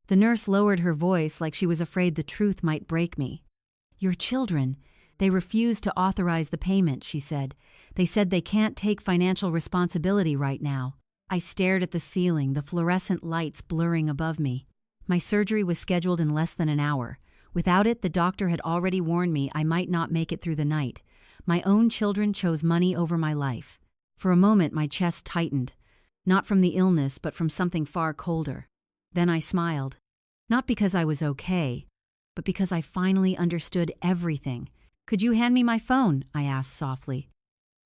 The nurse lowered her voice like she was afraid the truth might break me. "Your children. They refused to authorize the payment," she said. "They said they can't take financial responsibility right now." I stared at the ceiling, the fluorescent lights blurring above me. My surgery was scheduled in less than an hour. Without it, the doctor had already warned me I might not make it through the night. My own children chose money over my life. For a moment, my chest tightened. Not from the illness, but from something far colder. Then I smiled. Not because I was okay, but because I finally understood everything. "Could you hand me my phone?" I asked softly.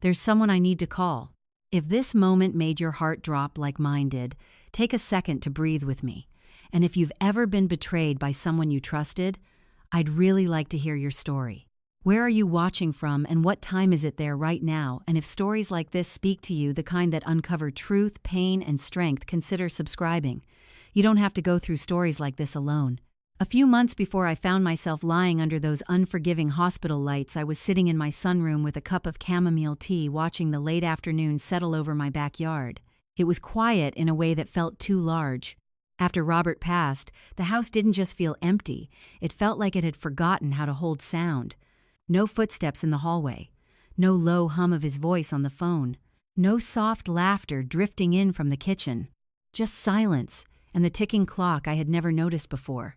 "There's someone I need to call." If this moment made your heart drop like mine did, take a second to breathe with me. And if you've ever been betrayed by someone you trusted, I'd really like to hear your story. Where are you watching from, and what time is it there right now? And if stories like this speak to you, the kind that uncover truth, pain, and strength, consider subscribing. You don't have to go through stories like this alone. A few months before I found myself lying under those unforgiving hospital lights, I was sitting in my sunroom with a cup of chamomile tea, watching the late afternoon settle over my backyard. It was quiet in a way that felt too large. After Robert passed, the house didn't just feel empty, it felt like it had forgotten how to hold sound. No footsteps in the hallway. No low hum of his voice on the phone. No soft laughter drifting in from the kitchen. Just silence, and the ticking clock I had never noticed before.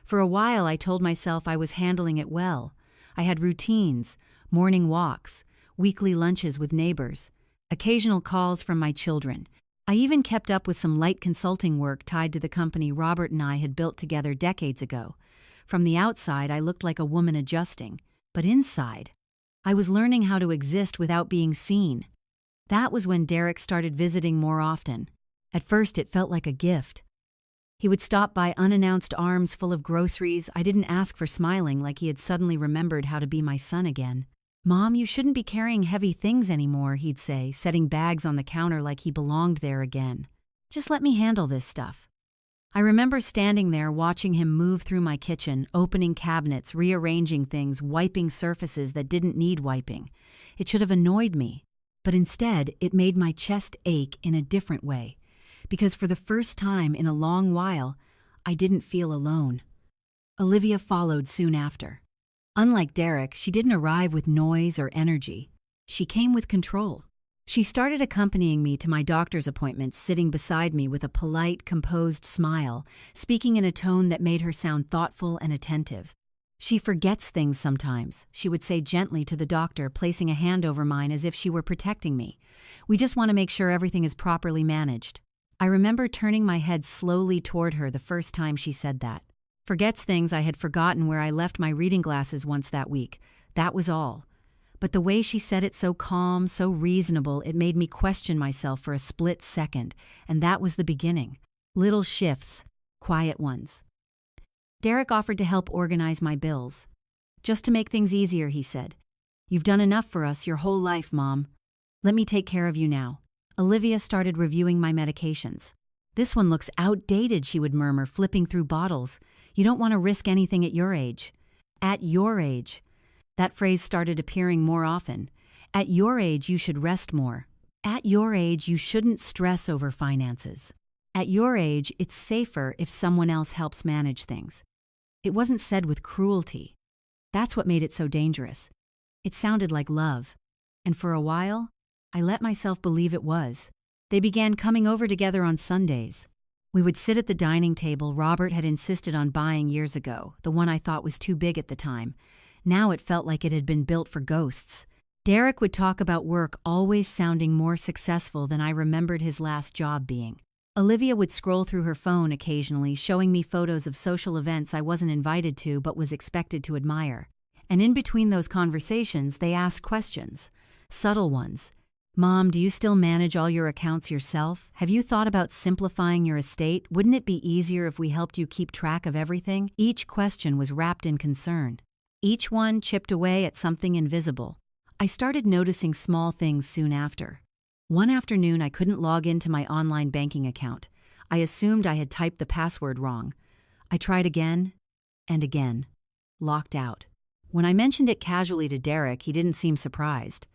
For a while, I told myself I was handling it well. I had routines, morning walks, weekly lunches with neighbors, occasional calls from my children. I even kept up with some light consulting work tied to the company Robert and I had built together decades ago. From the outside, I looked like a woman adjusting. But inside, I was learning how to exist without being seen. That was when Derek started visiting more often. At first, it felt like a gift. He would stop by unannounced, arms full of groceries. I didn't ask for, smiling like he had suddenly remembered how to be my son again. "Mom, you shouldn't be carrying heavy things anymore," he'd say, setting bags on the counter like he belonged there again. "Just let me handle this stuff." I remember standing there watching him move through my kitchen, opening cabinets, rearranging things, wiping surfaces that didn't need wiping. It should have annoyed me, but instead it made my chest ache in a different way, because for the first time in a long while, I didn't feel alone. Olivia followed soon after. Unlike Derek, she didn't arrive with noise or energy. She came with control. She started accompanying me to my doctor's appointments, sitting beside me with a polite, composed smile, speaking in a tone that made her sound thoughtful and attentive. "She forgets things sometimes," she would say gently to the doctor, placing a hand over mine as if she were protecting me. "We just want to make sure everything is properly managed." I remember turning my head slowly toward her the first time she said that. Forgets things. I had forgotten where I left my reading glasses once that week. That was all. But the way she said it, so calm, so reasonable, it made me question myself for a split second, and that was the beginning. Little shifts, quiet ones. Derek offered to help organize my bills. "Just to make things easier," he said. "You've done enough for us your whole life, Mom. Let me take care of you now." Olivia started reviewing my medications. "This one looks outdated," she would murmur, flipping through bottles. "You don't want to risk anything at your age." At your age. That phrase started appearing more often. At your age, you should rest more. At your age, you shouldn't stress over finances. At your age, it's safer if someone else helps manage things. It wasn't said with cruelty. That's what made it so dangerous. It sounded like love. And for a while, I let myself believe it was. They began coming over together on Sundays. We would sit at the dining table Robert had insisted on buying years ago, the one I thought was too big at the time. Now it felt like it had been built for ghosts. Derek would talk about work always sounding more successful than I remembered his last job being. Olivia would scroll through her phone occasionally, showing me photos of social events I wasn't invited to but was expected to admire. And in between those conversations, they asked questions. Subtle ones. "Mom, do you still manage all your accounts yourself? Have you thought about simplifying your estate? Wouldn't it be easier if we helped you keep track of everything?" Each question was wrapped in concern. Each one chipped away at something invisible. I started noticing small things soon after. One afternoon, I couldn't log into my online banking account. I assumed I had typed the password wrong. I tried again and again. Locked out. When I mentioned it casually to Derek, he didn't seem surprised.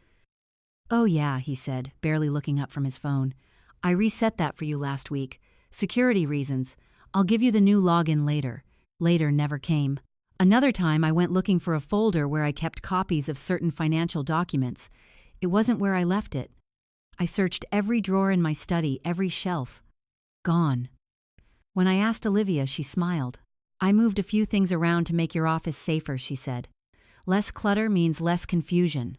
"Oh yeah," he said, barely looking up from his phone. "I reset that for you last week. Security reasons. I'll give you the new login later. Later never came. Another time I went looking for a folder where I kept copies of certain financial documents. It wasn't where I left it. I searched every drawer in my study, every shelf. Gone. When I asked Olivia, she smiled. I moved a few things around to make your office safer, she said. Less clutter means less confusion.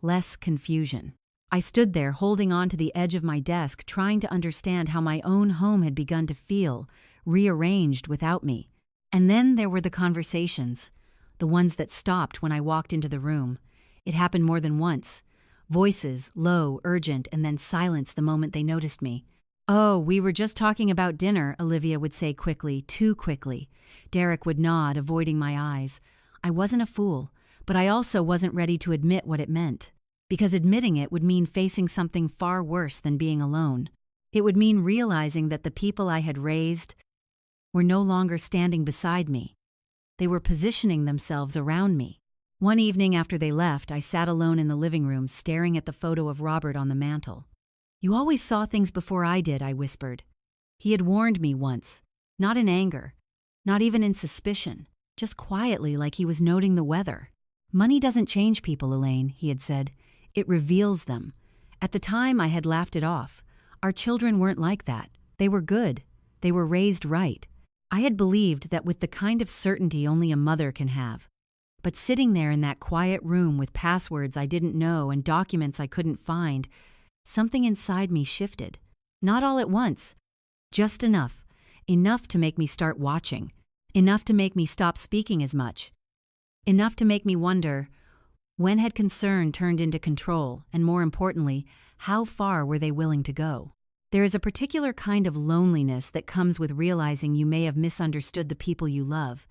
Less confusion. I stood there holding on to the edge of my desk, trying to understand how my own home had begun to feel, rearranged without me. And then there were the conversations, the ones that stopped when I walked into the room. It happened more than once. Voices, low, urgent, and then silence the moment they noticed me. Oh, we were just talking about dinner, Olivia would say quickly, too quickly. Derek would nod, avoiding my eyes. I wasn't a fool, but I also wasn't ready to admit what it meant. Because admitting it would mean facing something far worse than being alone. It would mean realizing that the people I had raised were no longer standing beside me. They were positioning themselves around me. One evening after they left, I sat alone in the living room staring at the photo of Robert on the mantel. You always saw things before I did, I whispered. He had warned me once, not in anger, not even in suspicion, just quietly like he was noting the weather. Money doesn't change people, Elaine, he had said. It reveals them. At the time, I had laughed it off. Our children weren't like that. They were good. They were raised right. I had believed that with the kind of certainty only a mother can have. But sitting there in that quiet room with passwords I didn't know and documents I couldn't find, something inside me shifted. Not all at once. Just enough. Enough to make me start watching. Enough to make me stop speaking as much. Enough to make me wonder, when had concern turned into control, and more importantly, how far were they willing to go? There is a particular kind of loneliness that comes with realizing you may have misunderstood the people you love.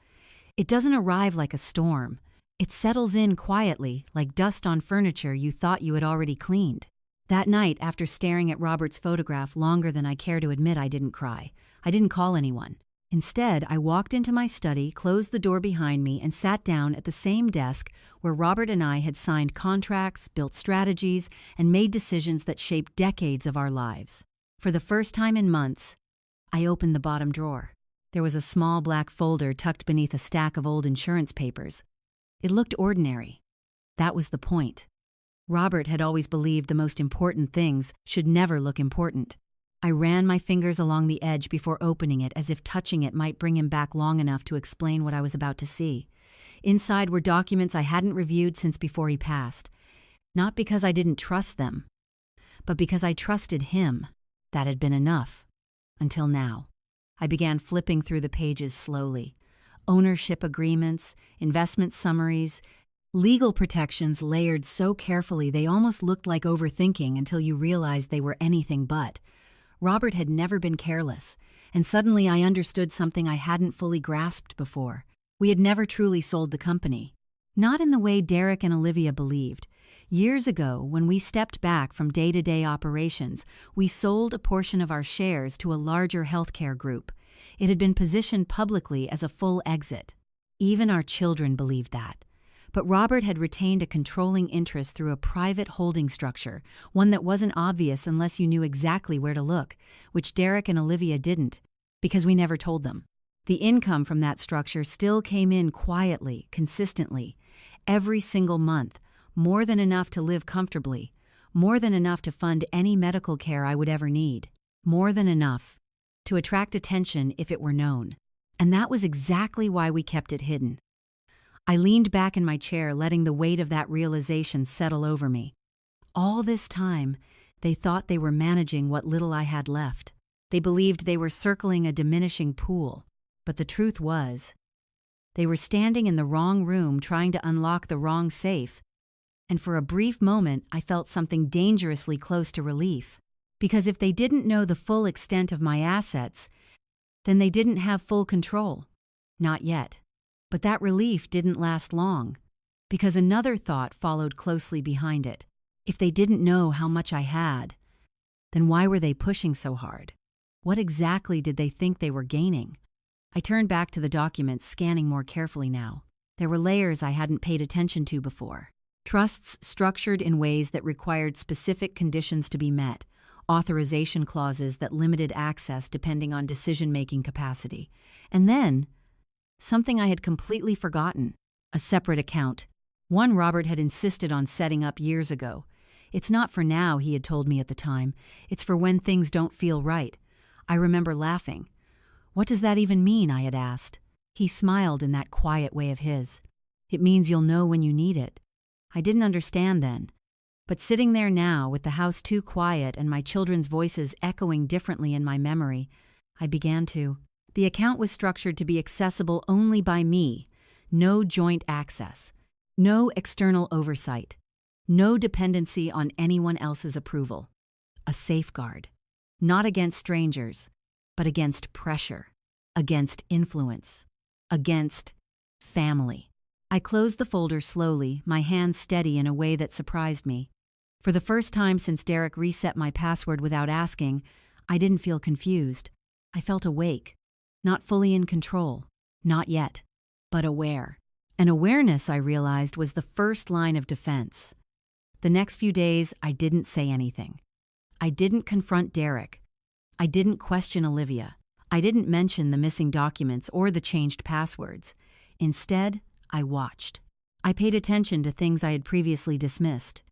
It doesn't arrive like a storm. It settles in quietly, like dust on furniture you thought you had already cleaned. That night, after staring at Robert's photograph longer than I care to admit, I didn't cry. I didn't call anyone. Instead, I walked into my study, closed the door behind me, and sat down at the same desk where Robert and I had signed contracts, built strategies, and made decisions that shaped decades of our lives. For the first time in months, I opened the bottom drawer. There was a small black folder tucked beneath a stack of old insurance papers. It looked ordinary. That was the point. Robert had always believed the most important things should never look important. I ran my fingers along the edge before opening it, as if touching it might bring him back long enough to explain what I was about to see. Inside were documents I hadn't reviewed since before he passed. Not because I didn't trust them, but because I trusted him. That had been enough. Until now. I began flipping through the pages slowly. Ownership agreements, investment summaries, legal protections layered so carefully they almost looked like overthinking until you realized they were anything but. Robert had never been careless, and suddenly I understood something I hadn't fully grasped before. We had never truly sold the company. Not in the way Derek and Olivia believed. Years ago, when we stepped back from day-to-day operations, we sold a portion of our shares to a larger healthcare group. It had been positioned publicly as a full exit. Even our children believed that. But Robert had retained a controlling interest through a private holding structure, one that wasn't obvious unless you knew exactly where to look, which Derek and Olivia didn't, because we never told them. The income from that structure still came in quietly, consistently, every single month, more than enough to live comfortably, more than enough to fund any medical care I would ever need, more than enough to attract attention if it were known. And that was exactly why we kept it hidden. I leaned back in my chair, letting the weight of that realization settle over me. All this time, they thought they were managing what little I had left. They believed they were circling a diminishing pool. But the truth was, they were standing in the wrong room trying to unlock the wrong safe. And for a brief moment, I felt something dangerously close to relief. Because if they didn't know the full extent of my assets, then they didn't have full control. Not yet. But that relief didn't last long, because another thought followed closely behind it. If they didn't know how much I had, then why were they pushing so hard? What exactly did they think they were gaining? I turned back to the documents, scanning more carefully now. There were layers I hadn't paid attention to before. Trusts structured in ways that required specific conditions to be met. authorization clauses that limited access depending on decision-making capacity. And then, something I had completely forgotten, a separate account. One Robert had insisted on setting up years ago. It's not for now, he had told me at the time. It's for when things don't feel right. I remember laughing. What does that even mean? I had asked. He smiled in that quiet way of his. It means you'll know when you need it. I didn't understand then. But sitting there now, with the house too quiet and my children's voices echoing differently in my memory, I began to. The account was structured to be accessible only by me. No joint access. No external oversight. No dependency on anyone else's approval. A safeguard. Not against strangers, but against pressure. Against influence. Against family. I closed the folder slowly, my hands steady in a way that surprised me. For the first time since Derek reset my password without asking, I didn't feel confused. I felt awake. Not fully in control. Not yet. But aware. And awareness, I realized, was the first line of defense. The next few days, I didn't say anything. I didn't confront Derek. I didn't question Olivia. I didn't mention the missing documents or the changed passwords. Instead, I watched. I paid attention to things I had previously dismissed.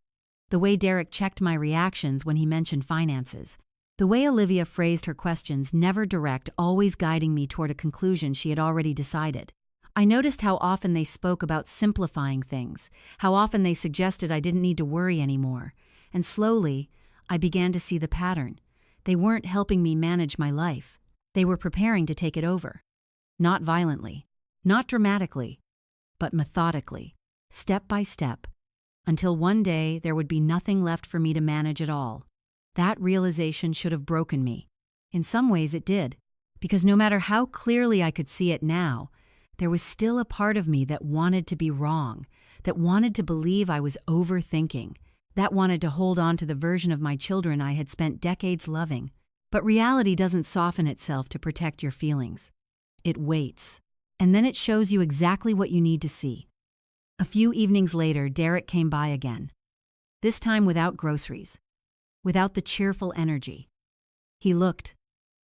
The way Derek checked my reactions when he mentioned finances. The way Olivia phrased her questions, never direct, always guiding me toward a conclusion she had already decided. I noticed how often they spoke about simplifying things, how often they suggested I didn't need to worry anymore. And slowly, I began to see the pattern. They weren't helping me manage my life. They were preparing to take it over. Not violently, not dramatically, but methodically, step by step, until one day there would be nothing left for me to manage at all. That realization should have broken me. In some ways it did, because no matter how clearly I could see it now, there was still a part of me that wanted to be wrong, that wanted to believe I was overthinking, that wanted to hold on to the version of my children I had spent decades loving. But reality doesn't soften itself to protect your feelings. It waits. And then it shows you exactly what you need to see. A few evenings later, Derek came by again. This time without groceries. Without the cheerful energy. He looked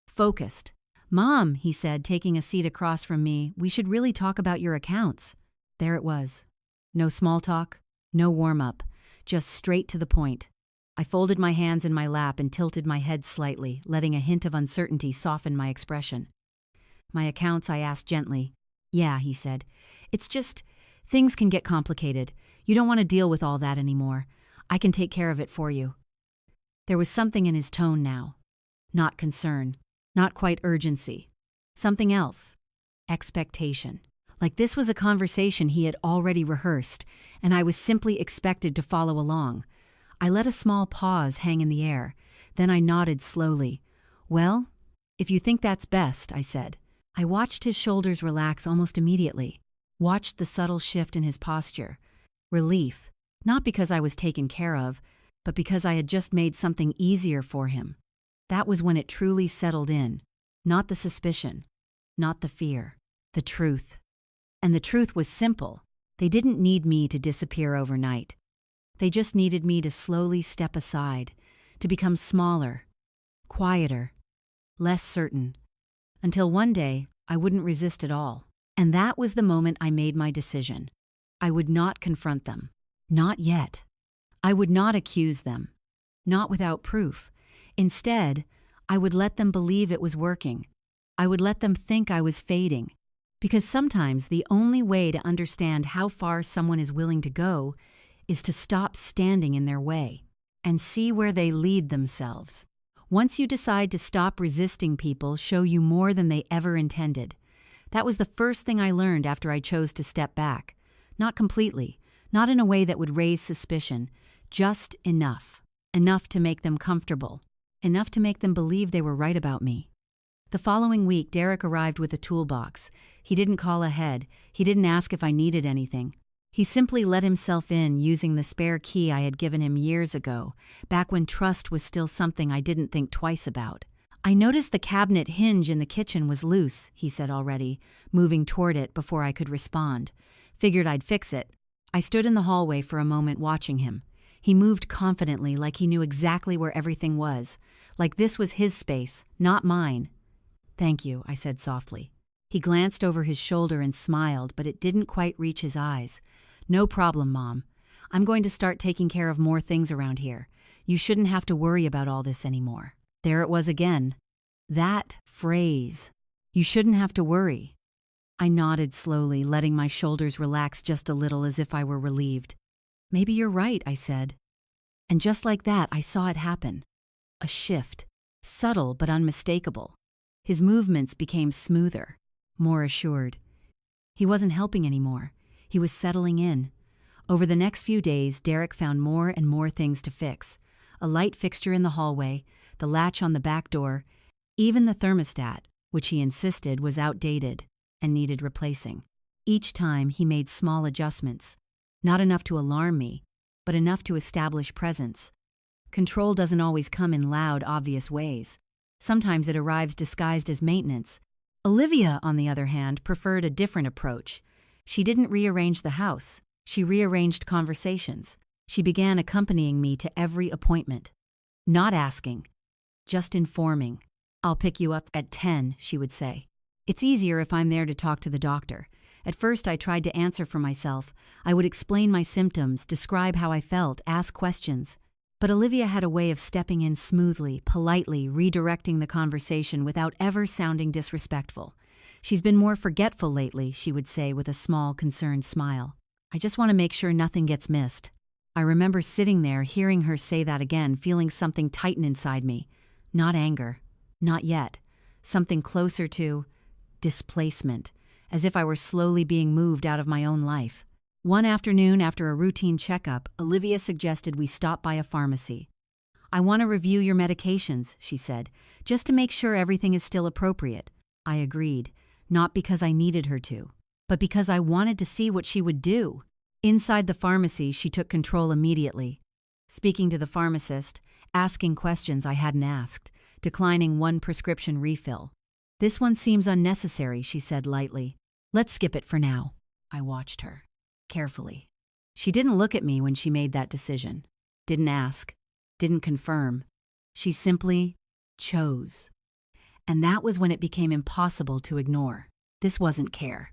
focused. "Mom," he said, taking a seat across from me, "we should really talk about your accounts." There it was. No small talk, no warm-up, just straight to the point. I folded my hands in my lap and tilted my head slightly, letting a hint of uncertainty soften my expression. "My accounts," I asked gently. "Yeah," he said. "It's just, things can get complicated. You don't want to deal with all that anymore. I can take care of it for you." There was something in his tone now. Not concern. Not quite urgency. Something else. Expectation. Like this was a conversation he had already rehearsed, and I was simply expected to follow along. I let a small pause hang in the air. Then I nodded slowly. "Well, if you think that's best," I said. I watched his shoulders relax almost immediately. Watched the subtle shift in his posture. Relief. Not because I was taken care of, but because I had just made something easier for him. That was when it truly settled in. Not the suspicion. Not the fear. The truth. And the truth was simple. They didn't need me to disappear overnight. They just needed me to slowly step aside, to become smaller, quieter, less certain, until one day I wouldn't resist at all. And that was the moment I made my decision. I would not confront them. Not yet. I would not accuse them. Not without proof. Instead, I would let them believe it was working. I would let them think I was fading. Because sometimes the only way to understand how far someone is willing to go is to stop standing in their way and see where they lead themselves. Once you decide to stop resisting, people show you more than they ever intended. That was the first thing I learned after I chose to step back. Not completely, not in a way that would raise suspicion, just enough. Enough to make them comfortable. Enough to make them believe they were right about me. The following week, Derek arrived with a toolbox. He didn't call ahead. He didn't ask if I needed anything. He simply let himself in using the spare key I had given him years ago, back when trust was still something I didn't think twice about. "I noticed the cabinet hinge in the kitchen was loose," he said already, moving toward it before I could respond. "Figured I'd fix it." I stood in the hallway for a moment watching him. He moved confidently, like he knew exactly where everything was, like this was his space, not mine. "Thank you," I said softly. He glanced over his shoulder and smiled, but it didn't quite reach his eyes. "No problem, Mom. I'm going to start taking care of more things around here. You shouldn't have to worry about all this anymore." There it was again. That phrase. You shouldn't have to worry. I nodded slowly, letting my shoulders relax just a little as if I were relieved. "Maybe you're right," I said. And just like that, I saw it happen. A shift, subtle but unmistakable. His movements became smoother, more assured. He wasn't helping anymore. He was settling in. Over the next few days, Derek found more and more things to fix. A light fixture in the hallway, the latch on the back door, even the thermostat, which he insisted was outdated and needed replacing. Each time he made small adjustments, not enough to alarm me, but enough to establish presence. Control doesn't always come in loud, obvious ways. Sometimes it arrives disguised as maintenance. Olivia, on the other hand, preferred a different approach. She didn't rearrange the house. She rearranged conversations. She began accompanying me to every appointment. Not asking, just informing. "I'll pick you up at 10, she would say. "It's easier if I'm there to talk to the doctor." At first, I tried to answer for myself. I would explain my symptoms, describe how I felt, ask questions. But Olivia had a way of stepping in smoothly, politely, redirecting the conversation without ever sounding disrespectful. "She's been more forgetful lately," she would say with a small, concerned smile. "I just want to make sure nothing gets missed." I remember sitting there, hearing her say that again, feeling something tighten inside me. Not anger. Not yet. Something closer to displacement, as if I were slowly being moved out of my own life. One afternoon, after a routine checkup, Olivia suggested we stop by a pharmacy. "I want to review your medications," she said, "just to make sure everything is still appropriate." I agreed, not because I needed her to, but because I wanted to see what she would do. Inside the pharmacy, she took control immediately, speaking to the pharmacist, asking questions I hadn't asked, declining one prescription refill. "This one seems unnecessary," she said lightly. "Let's skip it for now." I watched her, carefully. She didn't look at me when she made that decision. Didn't ask. Didn't confirm. She simply chose. And that was when it became impossible to ignore. This wasn't care.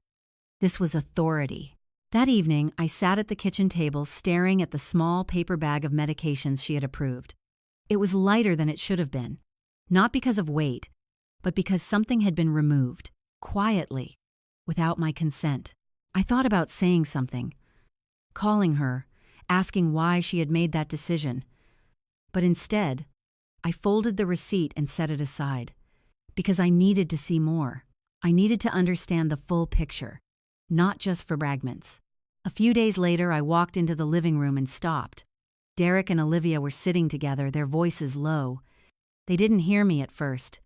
This was authority. That evening, I sat at the kitchen table staring at the small paper bag of medications she had approved. It was lighter than it should have been. Not because of weight, but because something had been removed, quietly, without my consent. I thought about saying something, calling her, asking why she had made that decision. But instead, I folded the receipt and set it aside, because I needed to see more. I needed to understand the full picture, not just for fragments. A few days later, I walked into the living room and stopped. Derek and Olivia were sitting together, their voices low. They didn't hear me at first.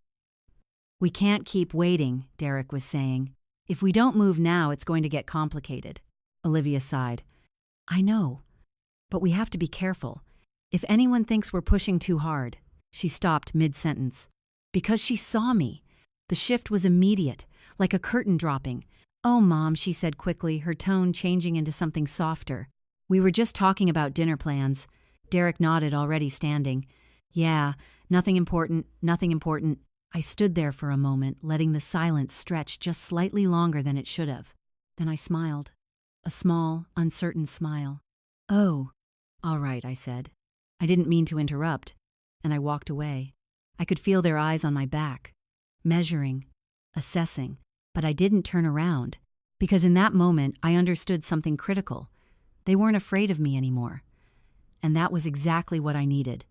"We can't keep waiting," Derek was saying. "If we don't move now, it's going to get complicated." Olivia sighed. "I know, but we have to be careful. If anyone thinks we're pushing too hard." She stopped mid-sentence. Because she saw me. The shift was immediate, like a curtain dropping. "Oh, Mom," she said quickly, her tone changing into something softer. "We were just talking about dinner plans." Derek nodded, already standing. "Yeah, nothing important, nothing important." I stood there for a moment, letting the silence stretch just slightly longer than it should have. Then I smiled. A small, uncertain smile. "Oh, all right," I said. I didn't mean to interrupt, and I walked away. I could feel their eyes on my back, measuring, assessing, but I didn't turn around, because in that moment I understood something critical. They weren't afraid of me anymore. And that was exactly what I needed.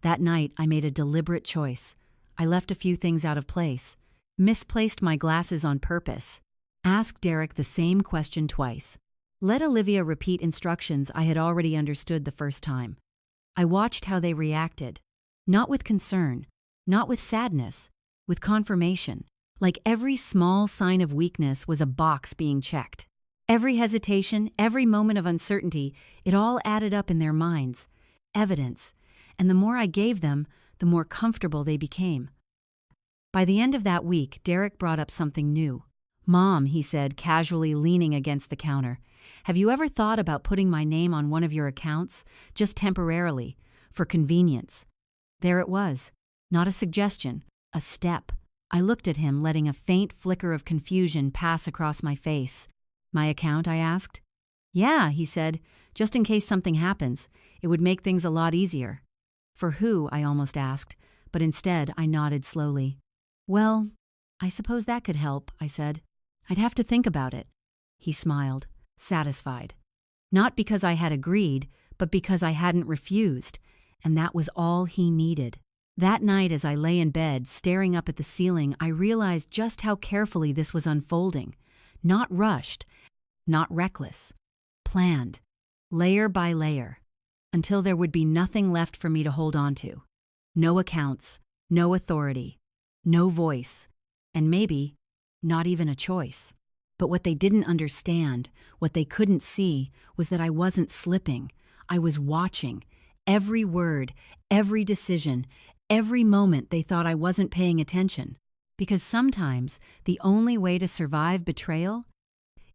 That night, I made a deliberate choice. I left a few things out of place, misplaced my glasses on purpose, asked Derek the same question twice, let Olivia repeat instructions I had already understood the first time. I watched how they reacted, not with concern, not with sadness, with confirmation, like every small sign of weakness was a box being checked. Every hesitation, every moment of uncertainty, it all added up in their minds, evidence, and the more I gave them, the more comfortable they became. By the end of that week, Derek brought up something new, "Mom," he said, casually leaning against the counter, "have you ever thought about putting my name on one of your accounts, just temporarily, for convenience?" There it was. Not a suggestion, a step. I looked at him, letting a faint flicker of confusion pass across my face. "My account?" I asked. "Yeah," he said, "just in case something happens. It would make things a lot easier." "For who?" I almost asked, but instead I nodded slowly. "Well, I suppose that could help," I said. "I'd have to think about it." He smiled, satisfied. Not because I had agreed, but because I hadn't refused, and that was all he needed. That night, as I lay in bed, staring up at the ceiling, I realized just how carefully this was unfolding. Not rushed, not reckless. Planned, layer by layer, until there would be nothing left for me to hold on to. No accounts, no authority, no voice, and maybe not even a choice. But what they didn't understand, what they couldn't see, was that I wasn't slipping. I was watching. Every word, every decision, every moment they thought I wasn't paying attention. Because sometimes the only way to survive betrayal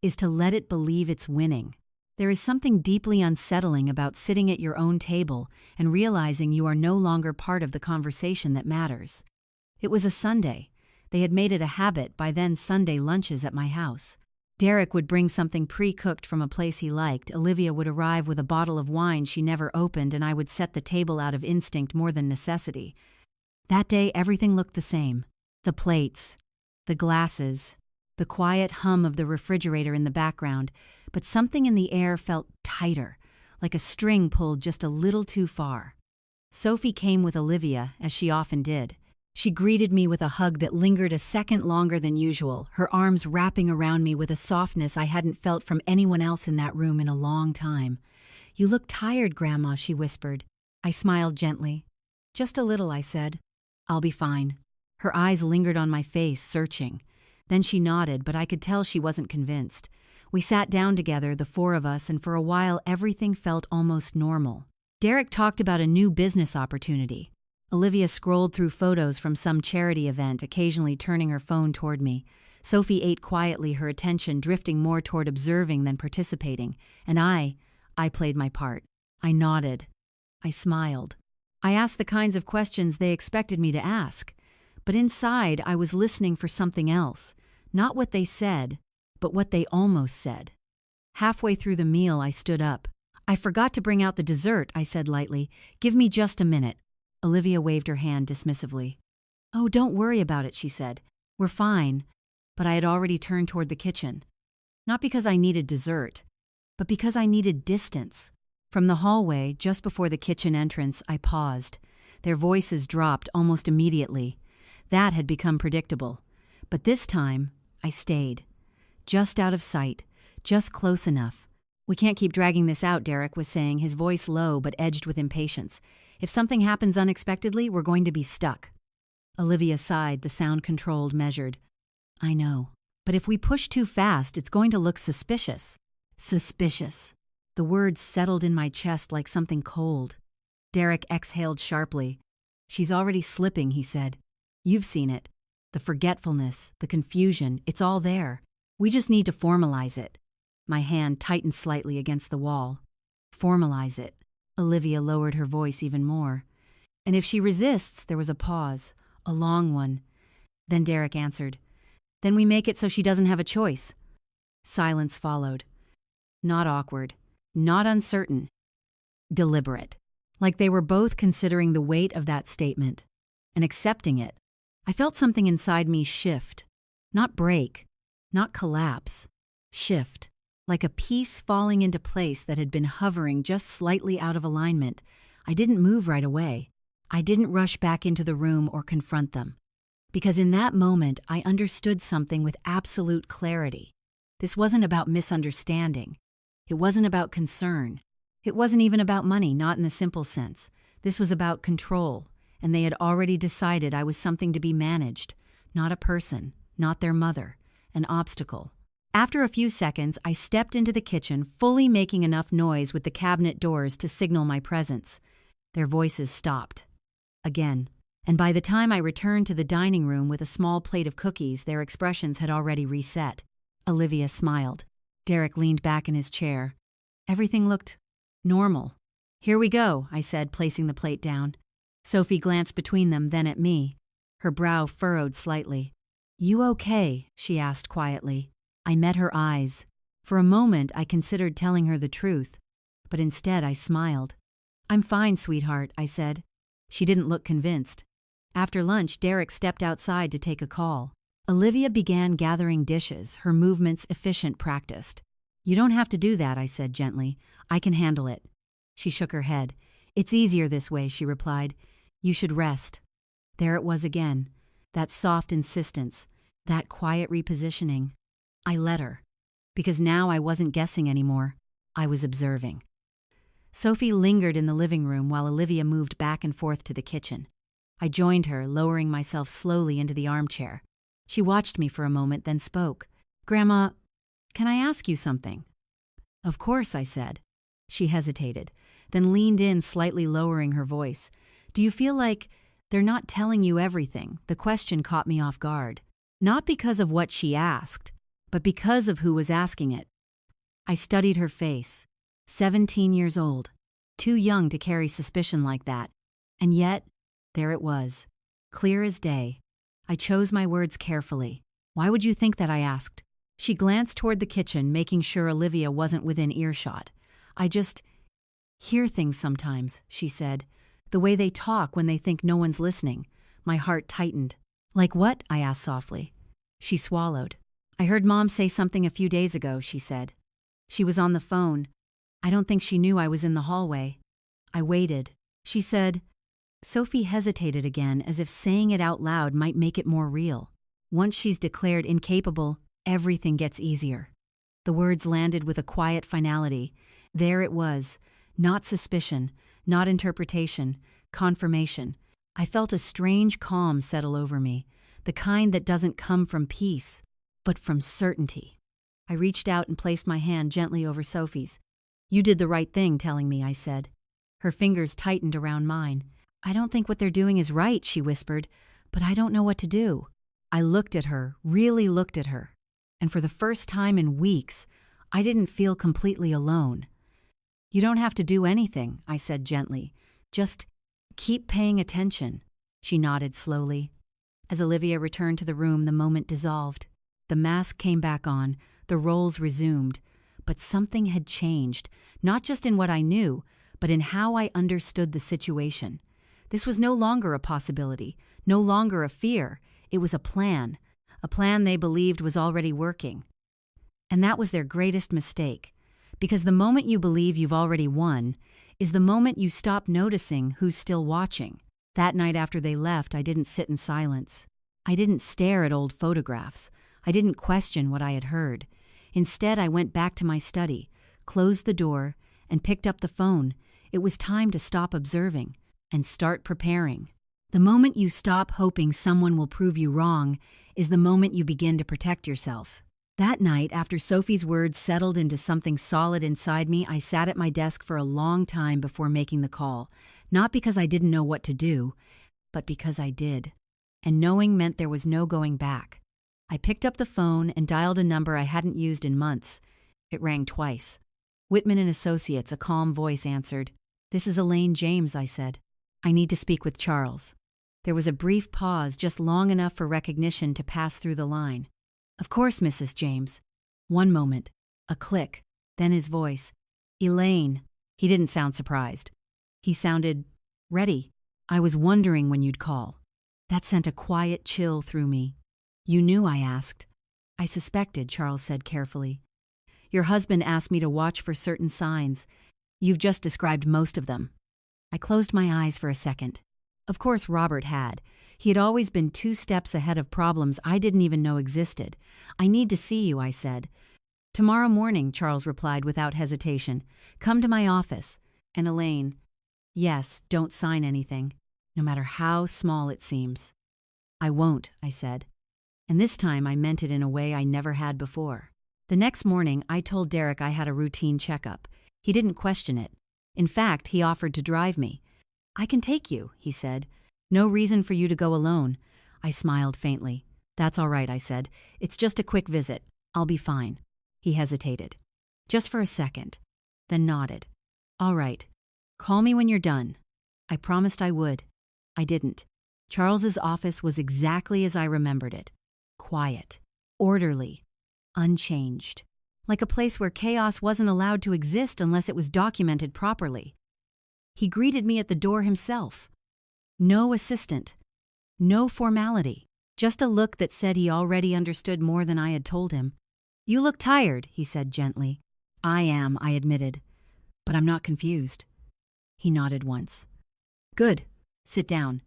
is to let it believe it's winning. There is something deeply unsettling about sitting at your own table and realizing you are no longer part of the conversation that matters. It was a Sunday. They had made it a habit by then Sunday lunches at my house. Derek would bring something pre-cooked from a place he liked. Olivia would arrive with a bottle of wine she never opened, and I would set the table out of instinct more than necessity. That day, everything looked the same. The plates, the glasses, the quiet hum of the refrigerator in the background, but something in the air felt tighter, like a string pulled just a little too far. Sophie came with Olivia, as she often did. She greeted me with a hug that lingered a second longer than usual, her arms wrapping around me with a softness I hadn't felt from anyone else in that room in a long time. "You look tired, Grandma," she whispered. I smiled gently. "Just a little," I said. "I'll be fine." Her eyes lingered on my face, searching. Then she nodded, but I could tell she wasn't convinced. We sat down together, the four of us, and for a while everything felt almost normal. Derek talked about a new business opportunity. Olivia scrolled through photos from some charity event, occasionally turning her phone toward me. Sophie ate quietly, her attention drifting more toward observing than participating. And I played my part. I nodded. I smiled. I asked the kinds of questions they expected me to ask. But inside, I was listening for something else. Not what they said, but what they almost said. Halfway through the meal, I stood up. "I forgot to bring out the dessert," I said lightly. "Give me just a minute." Olivia waved her hand dismissively. "Oh, don't worry about it," she said. "We're fine." But I had already turned toward the kitchen. Not because I needed dessert, but because I needed distance. From the hallway, just before the kitchen entrance, I paused. Their voices dropped almost immediately. That had become predictable. But this time, I stayed. Just out of sight, just close enough. "We can't keep dragging this out," Derek was saying, his voice low but edged with impatience. "If something happens unexpectedly, we're going to be stuck." Olivia sighed, the sound controlled, measured. "I know. But if we push too fast, it's going to look suspicious." Suspicious. The words settled in my chest like something cold. Derek exhaled sharply. "She's already slipping," he said. "You've seen it. The forgetfulness, the confusion, it's all there. We just need to formalize it." My hand tightened slightly against the wall. "Formalize it." Olivia lowered her voice even more. "And if she resists," there was a pause, a long one. Then Derek answered, "Then we make it so she doesn't have a choice." Silence followed. Not awkward, not uncertain, deliberate. Like they were both considering the weight of that statement and accepting it. I felt something inside me shift. Not break, not collapse. Shift. Like a piece falling into place that had been hovering just slightly out of alignment. I didn't move right away. I didn't rush back into the room or confront them. Because in that moment, I understood something with absolute clarity. This wasn't about misunderstanding. It wasn't about concern. It wasn't even about money, not in the simple sense. This was about control, and they had already decided I was something to be managed, not a person, not their mother, an obstacle. After a few seconds, I stepped into the kitchen, fully making enough noise with the cabinet doors to signal my presence. Their voices stopped. Again. And by the time I returned to the dining room with a small plate of cookies, their expressions had already reset. Olivia smiled. Derek leaned back in his chair. Everything looked normal. "Here we go," I said, placing the plate down. Sophie glanced between them, then at me. Her brow furrowed slightly. "You okay?" she asked quietly. I met her eyes. For a moment, I considered telling her the truth, but instead I smiled. "I'm fine, sweetheart," I said. She didn't look convinced. After lunch, Derek stepped outside to take a call. Olivia began gathering dishes, her movements efficient, practiced. "You don't have to do that," I said gently. "I can handle it." She shook her head. "It's easier this way," she replied. "You should rest." There it was again, that soft insistence, that quiet repositioning. I let her, because now I wasn't guessing anymore. I was observing. Sophie lingered in the living room while Olivia moved back and forth to the kitchen. I joined her, lowering myself slowly into the armchair. She watched me for a moment, then spoke. "Grandma, can I ask you something?" "Of course," I said. She hesitated, then leaned in, slightly lowering her voice. "Do you feel like they're not telling you everything?" The question caught me off guard. Not because of what she asked, but because of who was asking it. I studied her face. 17 years old. Too young to carry suspicion like that. And yet, there it was. Clear as day. I chose my words carefully. "Why would you think that?" I asked. She glanced toward the kitchen, making sure Olivia wasn't within earshot. "I just hear things sometimes," she said. "The way they talk when they think no one's listening." My heart tightened. "Like what?" I asked softly. She swallowed. "I heard Mom say something a few days ago," she said. "She was on the phone. I don't think she knew I was in the hallway." I waited. She said. Sophie hesitated again, as if saying it out loud might make it more real. "Once she's declared incapable, everything gets easier." The words landed with a quiet finality. There it was. Not suspicion, not interpretation, confirmation. I felt a strange calm settle over me, the kind that doesn't come from peace, but from certainty. I reached out and placed my hand gently over Sophie's. "You did the right thing telling me," I said. Her fingers tightened around mine. "I don't think what they're doing is right," she whispered, "but I don't know what to do." I looked at her, really looked at her, and for the first time in weeks, I didn't feel completely alone. "You don't have to do anything," I said gently. "Just keep paying attention." She nodded slowly. As Olivia returned to the room, the moment dissolved. The mask came back on, the roles resumed, but something had changed, not just in what I knew, but in how I understood the situation. This was no longer a possibility, no longer a fear. It was a plan they believed was already working. And that was their greatest mistake, because the moment you believe you've already won is the moment you stop noticing who's still watching. That night after they left, I didn't sit in silence. I didn't stare at old photographs. I didn't question what I had heard. Instead, I went back to my study, closed the door, and picked up the phone. It was time to stop observing and start preparing. The moment you stop hoping someone will prove you wrong is the moment you begin to protect yourself. That night, after Sophie's words settled into something solid inside me, I sat at my desk for a long time before making the call, not because I didn't know what to do, but because I did. And knowing meant there was no going back. I picked up the phone and dialed a number I hadn't used in months. It rang twice. Whitman and Associates, a calm voice answered. "This is Elaine James," I said. "I need to speak with Charles." There was a brief pause, just long enough for recognition to pass through the line. "Of course, Mrs. James." One moment. A click. Then his voice. "Elaine." He didn't sound surprised. He sounded ready. "I was wondering when you'd call." That sent a quiet chill through me. "You knew?" I asked. "I suspected," Charles said carefully. "Your husband asked me to watch for certain signs. You've just described most of them." I closed my eyes for a second. Of course Robert had. He had always been 2 steps ahead of problems I didn't even know existed. "I need to see you," I said. "Tomorrow morning," Charles replied without hesitation. "Come to my office." And Elaine, "Yes, don't sign anything, no matter how small it seems." "I won't," I said. And this time I meant it in a way I never had before. The next morning, I told Derek I had a routine checkup. He didn't question it. In fact, he offered to drive me. "I can take you," he said. No reason for you to go alone. I smiled faintly. That's all right, I said. It's just a quick visit. I'll be fine. He hesitated. Just for a second. Then nodded. All right. Call me when you're done. I promised I would. I didn't. Charles's office was exactly as I remembered it. Quiet. Orderly. Unchanged. Like a place where chaos wasn't allowed to exist unless it was documented properly. He greeted me at the door himself. No assistant. No formality. Just a look that said he already understood more than I had told him. You look tired, he said gently. I am, I admitted. But I'm not confused. He nodded once. Good. Sit down.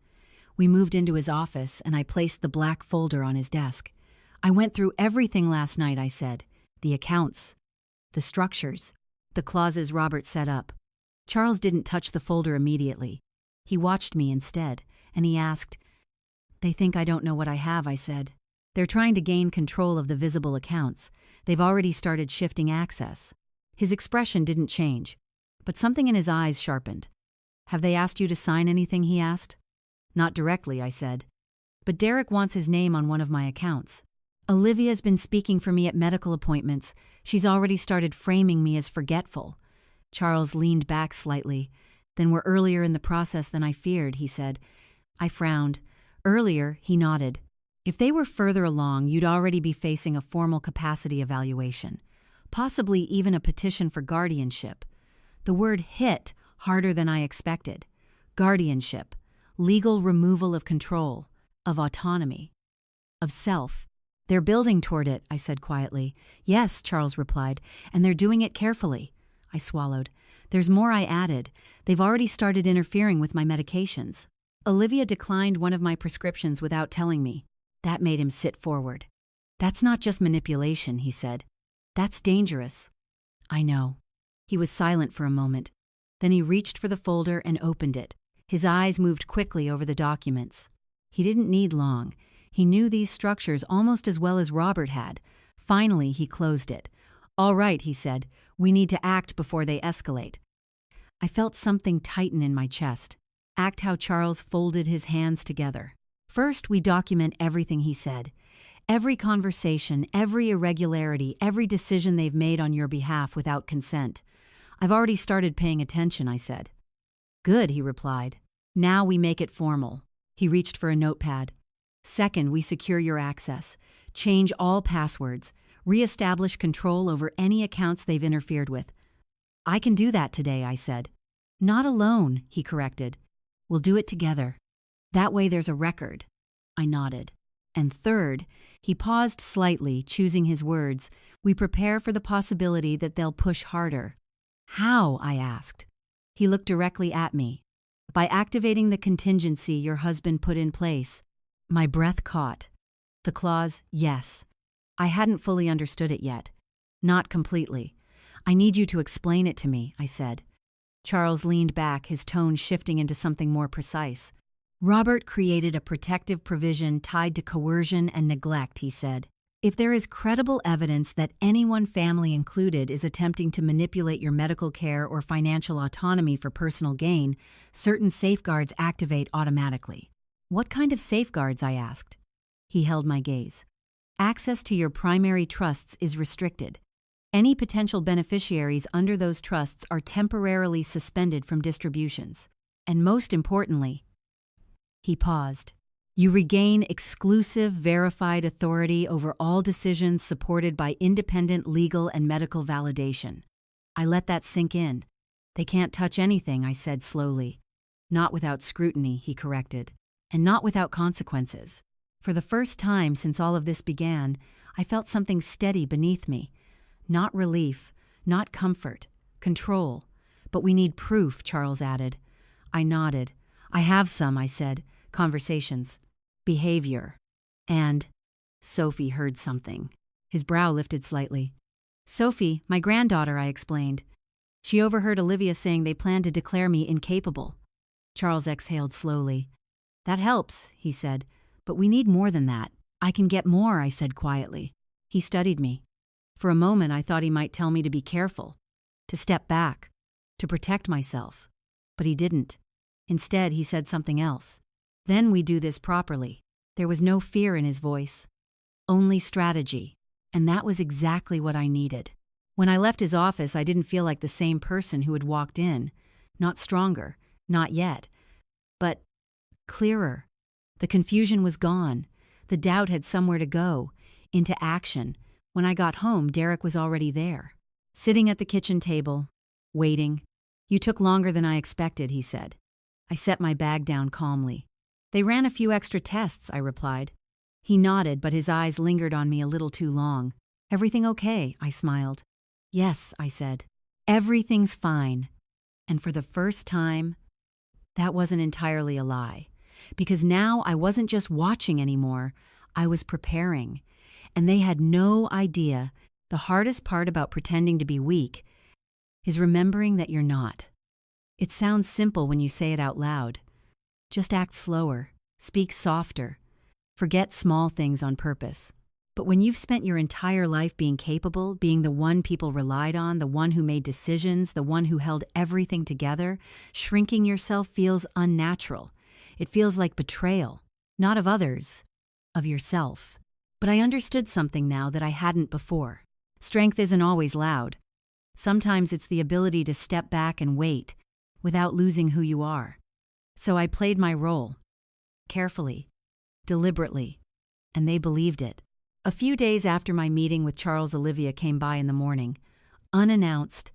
We moved into his office, and I placed the black folder on his desk. I went through everything last night, I said. The accounts. The structures. The clauses Robert set up. Charles didn't touch the folder immediately. He watched me instead, and he asked, They think I don't know what I have, I said. They're trying to gain control of the visible accounts. They've already started shifting access. His expression didn't change, but something in his eyes sharpened. Have they asked you to sign anything, he asked. Not directly, I said. But Derek wants his name on one of my accounts. Olivia's been speaking for me at medical appointments. She's already started framing me as forgetful. Charles leaned back slightly. Then we're earlier in the process than I feared, he said. I frowned. Earlier, he nodded. If they were further along, you'd already be facing a formal capacity evaluation. Possibly even a petition for guardianship. The word hit harder than I expected. Guardianship. Legal removal of control. Of autonomy. Of self. They're building toward it, I said quietly. Yes, Charles replied, and they're doing it carefully. I swallowed. There's more, I added. They've already started interfering with my medications. Olivia declined one of my prescriptions without telling me. That made him sit forward. That's not just manipulation, he said. That's dangerous. I know. He was silent for a moment. Then he reached for the folder and opened it. His eyes moved quickly over the documents. He didn't need long. He knew these structures almost as well as Robert had. Finally, he closed it. All right, he said. We need to act before they escalate. I felt something tighten in my chest. Act how Charles folded his hands together. First, we document everything he said. Every conversation, every irregularity, every decision they've made on your behalf without consent. I've already started paying attention, I said. Good, he replied. Now we make it formal. He reached for a notepad. Second, we secure your access. Change all passwords. Re-establish control over any accounts they've interfered with. I can do that today, I said. Not alone, he corrected. We'll do it together. That way there's a record. I nodded. And third, he paused slightly, choosing his words. We prepare for the possibility that they'll push harder. How? I asked. He looked directly at me. By activating the contingency your husband put in place. My breath caught. The clause, yes. I hadn't fully understood it yet. Not completely. I need you to explain it to me, I said. Charles leaned back, his tone shifting into something more precise. Robert created a protective provision tied to coercion and neglect, he said. If there is credible evidence that anyone, family included, is attempting to manipulate your medical care or financial autonomy for personal gain, certain safeguards activate automatically. What kind of safeguards? I asked. He held my gaze. Access to your primary trusts is restricted. Any potential beneficiaries under those trusts are temporarily suspended from distributions. And most importantly, he paused. You regain exclusive, verified authority over all decisions supported by independent legal and medical validation. I let that sink in. They can't touch anything, I said slowly. Not without scrutiny, he corrected. And not without consequences. For the first time since all of this began, I felt something steady beneath me. Not relief, not comfort, control. But we need proof, Charles added. I nodded. I have some, I said. Conversations. Behavior. And Sophie heard something. His brow lifted slightly. Sophie, my granddaughter, I explained. She overheard Olivia saying they planned to declare me incapable. Charles exhaled slowly. That helps, he said, but we need more than that. I can get more, I said quietly. He studied me. For a moment, I thought he might tell me to be careful, to step back, to protect myself. But he didn't. Instead, he said something else. Then we do this properly. There was no fear in his voice, only strategy, and that was exactly what I needed. When I left his office, I didn't feel like the same person who had walked in. Not stronger, not yet, but clearer. The confusion was gone. The doubt had somewhere to go, into action. When I got home, Derek was already there, sitting at the kitchen table, waiting. "You took longer than I expected," he said. I set my bag down calmly. "They ran a few extra tests," I replied. He nodded, but his eyes lingered on me a little too long. "Everything okay?" I smiled. "Yes," I said. "Everything's fine." And for the first time, that wasn't entirely a lie. Because now I wasn't just watching anymore, I was preparing. And they had no idea. The hardest part about pretending to be weak is remembering that you're not. It sounds simple when you say it out loud. Just act slower, speak softer, forget small things on purpose. But when you've spent your entire life being capable, being the one people relied on, the one who made decisions, the one who held everything together, shrinking yourself feels unnatural. It feels like betrayal, not of others, of yourself. But I understood something now that I hadn't before. Strength isn't always loud. Sometimes it's the ability to step back and wait, without losing who you are. So I played my role, carefully, deliberately, and they believed it. A few days after my meeting with Charles, Olivia came by in the morning. Unannounced,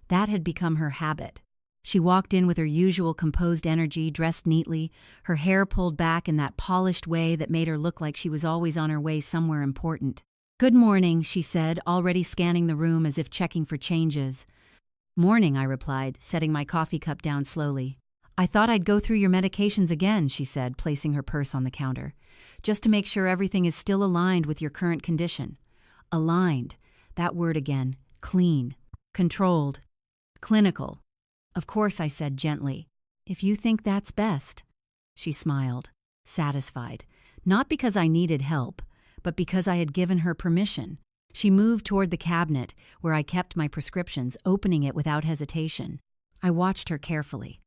that had become her habit. She walked in with her usual composed energy, dressed neatly, her hair pulled back in that polished way that made her look like she was always on her way somewhere important. "Good morning," she said, already scanning the room as if checking for changes. "Morning," I replied, setting my coffee cup down slowly. "I thought I'd go through your medications again," she said, placing her purse on the counter, "just to make sure everything is still aligned with your current condition." Aligned, that word again, clean, controlled, clinical. "Of course," I said gently, "if you think that's best." She smiled, satisfied, not because I needed help, but because I had given her permission. She moved toward the cabinet where I kept my prescriptions, opening it without hesitation. I watched her carefully.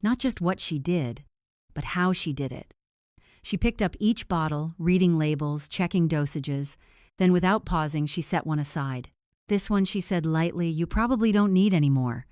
Not just what she did, but how she did it. She picked up each bottle, reading labels, checking dosages. Then without pausing, she set one aside. "This one," she said lightly, "you probably don't need anymore."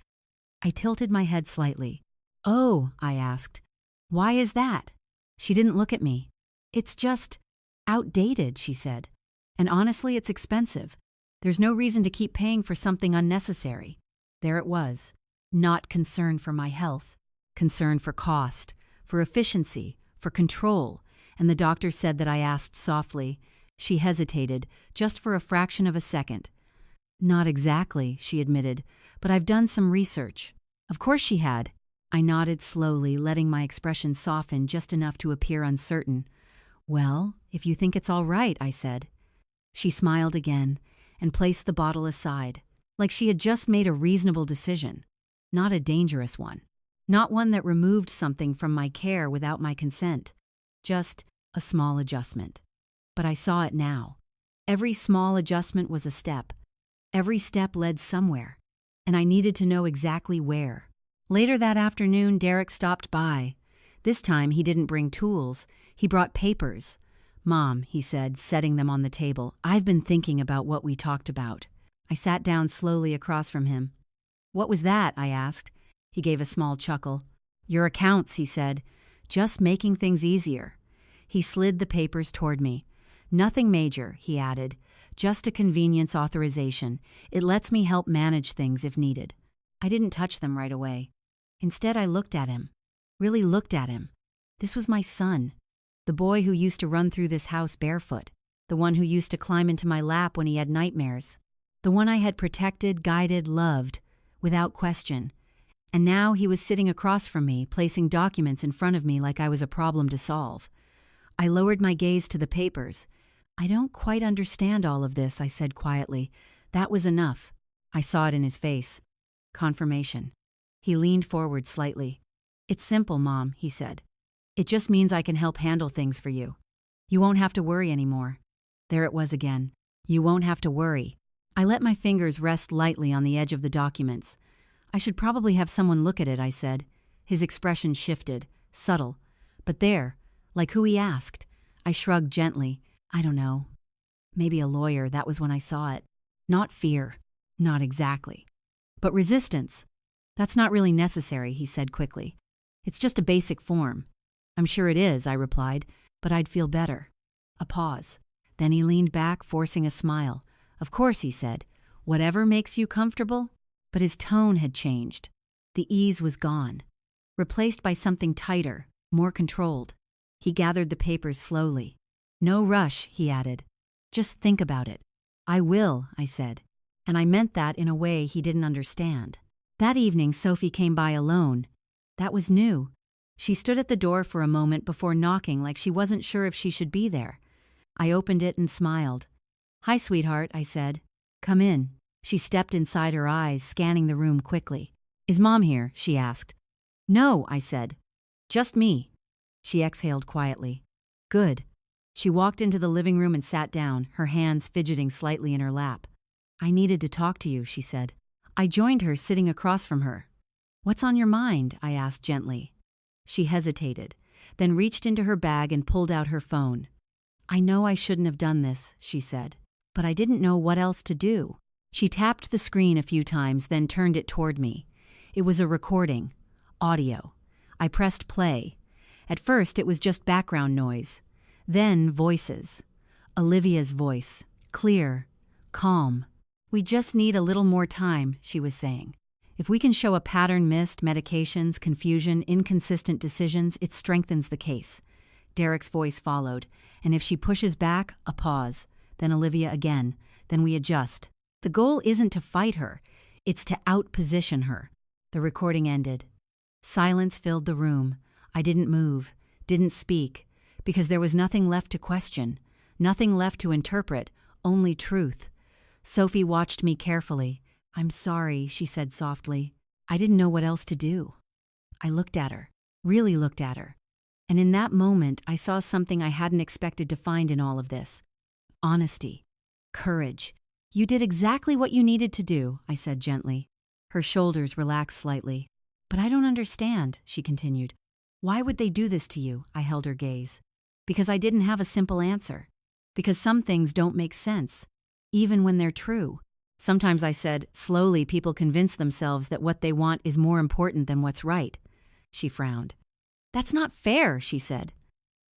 I tilted my head slightly. "Oh," I asked, "why is that?" She didn't look at me. "It's just outdated," she said. "And honestly, it's expensive. There's no reason to keep paying for something unnecessary." There it was. Not concern for my health. Concern for cost, for efficiency, for control. And the doctor said that I asked softly. She hesitated, just for a fraction of a second. "Not exactly," she admitted, "but I've done some research." Of course she had. I nodded slowly, letting my expression soften just enough to appear uncertain. "Well, if you think it's all right," I said. She smiled again and placed the bottle aside, like she had just made a reasonable decision. Not a dangerous one. Not one that removed something from my care without my consent. Just a small adjustment. But I saw it now. Every small adjustment was a step. Every step led somewhere, and I needed to know exactly where. Later that afternoon, Derek stopped by. This time, he didn't bring tools. He brought papers. "Mom," he said, setting them on the table, "I've been thinking about what we talked about." I sat down slowly across from him. "What was that?" I asked. He gave a small chuckle. "Your accounts," he said, "just making things easier." He slid the papers toward me. "Nothing major," he added. "Just a convenience authorization. It lets me help manage things if needed." I didn't touch them right away. Instead, I looked at him. Really looked at him. This was my son. The boy who used to run through this house barefoot. The one who used to climb into my lap when he had nightmares. The one I had protected, guided, loved, without question. And now he was sitting across from me, placing documents in front of me like I was a problem to solve. I lowered my gaze to the papers. "I don't quite understand all of this," I said quietly. That was enough. I saw it in his face. Confirmation. He leaned forward slightly. "It's simple, Mom," he said. "It just means I can help handle things for you. You won't have to worry anymore." There it was again. You won't have to worry. I let my fingers rest lightly on the edge of the documents. "I should probably have someone look at it," I said. His expression shifted, subtle. "But there, Like who, he asked. I shrugged gently. I don't know. Maybe a lawyer, that was when I saw it. Not fear. Not exactly. But resistance. That's not really necessary, he said quickly. It's just a basic form. I'm sure it is, I replied, but I'd feel better. A pause. Then he leaned back, forcing a smile. Of course, he said. Whatever makes you comfortable. But his tone had changed. The ease was gone, replaced by something tighter, more controlled. He gathered the papers slowly. No rush, he added. Just think about it. I will, I said. And I meant that in a way he didn't understand. That evening, Sophie came by alone. That was new. She stood at the door for a moment before knocking, like she wasn't sure if she should be there. I opened it and smiled. Hi, sweetheart, I said. Come in. She stepped inside, her eyes scanning the room quickly. Is Mom here? She asked. No, I said. Just me. She exhaled quietly. Good. She walked into the living room and sat down, her hands fidgeting slightly in her lap. I needed to talk to you, she said. I joined her, sitting across from her. What's on your mind? I asked gently. She hesitated, then reached into her bag and pulled out her phone. I know I shouldn't have done this, she said, but I didn't know what else to do. She tapped the screen a few times, then turned it toward me. It was a recording. Audio. I pressed play. At first, it was just background noise. Then voices. Olivia's voice. Clear. Calm. We just need a little more time, she was saying. If we can show a pattern missed, medications, confusion, inconsistent decisions, it strengthens the case. Derek's voice followed, and if she pushes back, a pause. Then Olivia again. Then we adjust. The goal isn't to fight her. It's to outposition her. The recording ended. Silence filled the room. I didn't move, didn't speak, because there was nothing left to question, nothing left to interpret, only truth. Sophie watched me carefully. I'm sorry, she said softly. I didn't know what else to do. I looked at her, really looked at her. And in that moment, I saw something I hadn't expected to find in all of this. Honesty. Courage. You did exactly what you needed to do, I said gently. Her shoulders relaxed slightly. But I don't understand, she continued. Why would they do this to you? I held her gaze. Because I didn't have a simple answer. Because some things don't make sense, even when they're true. Sometimes, I said, slowly people convince themselves that what they want is more important than what's right. She frowned. That's not fair, she said.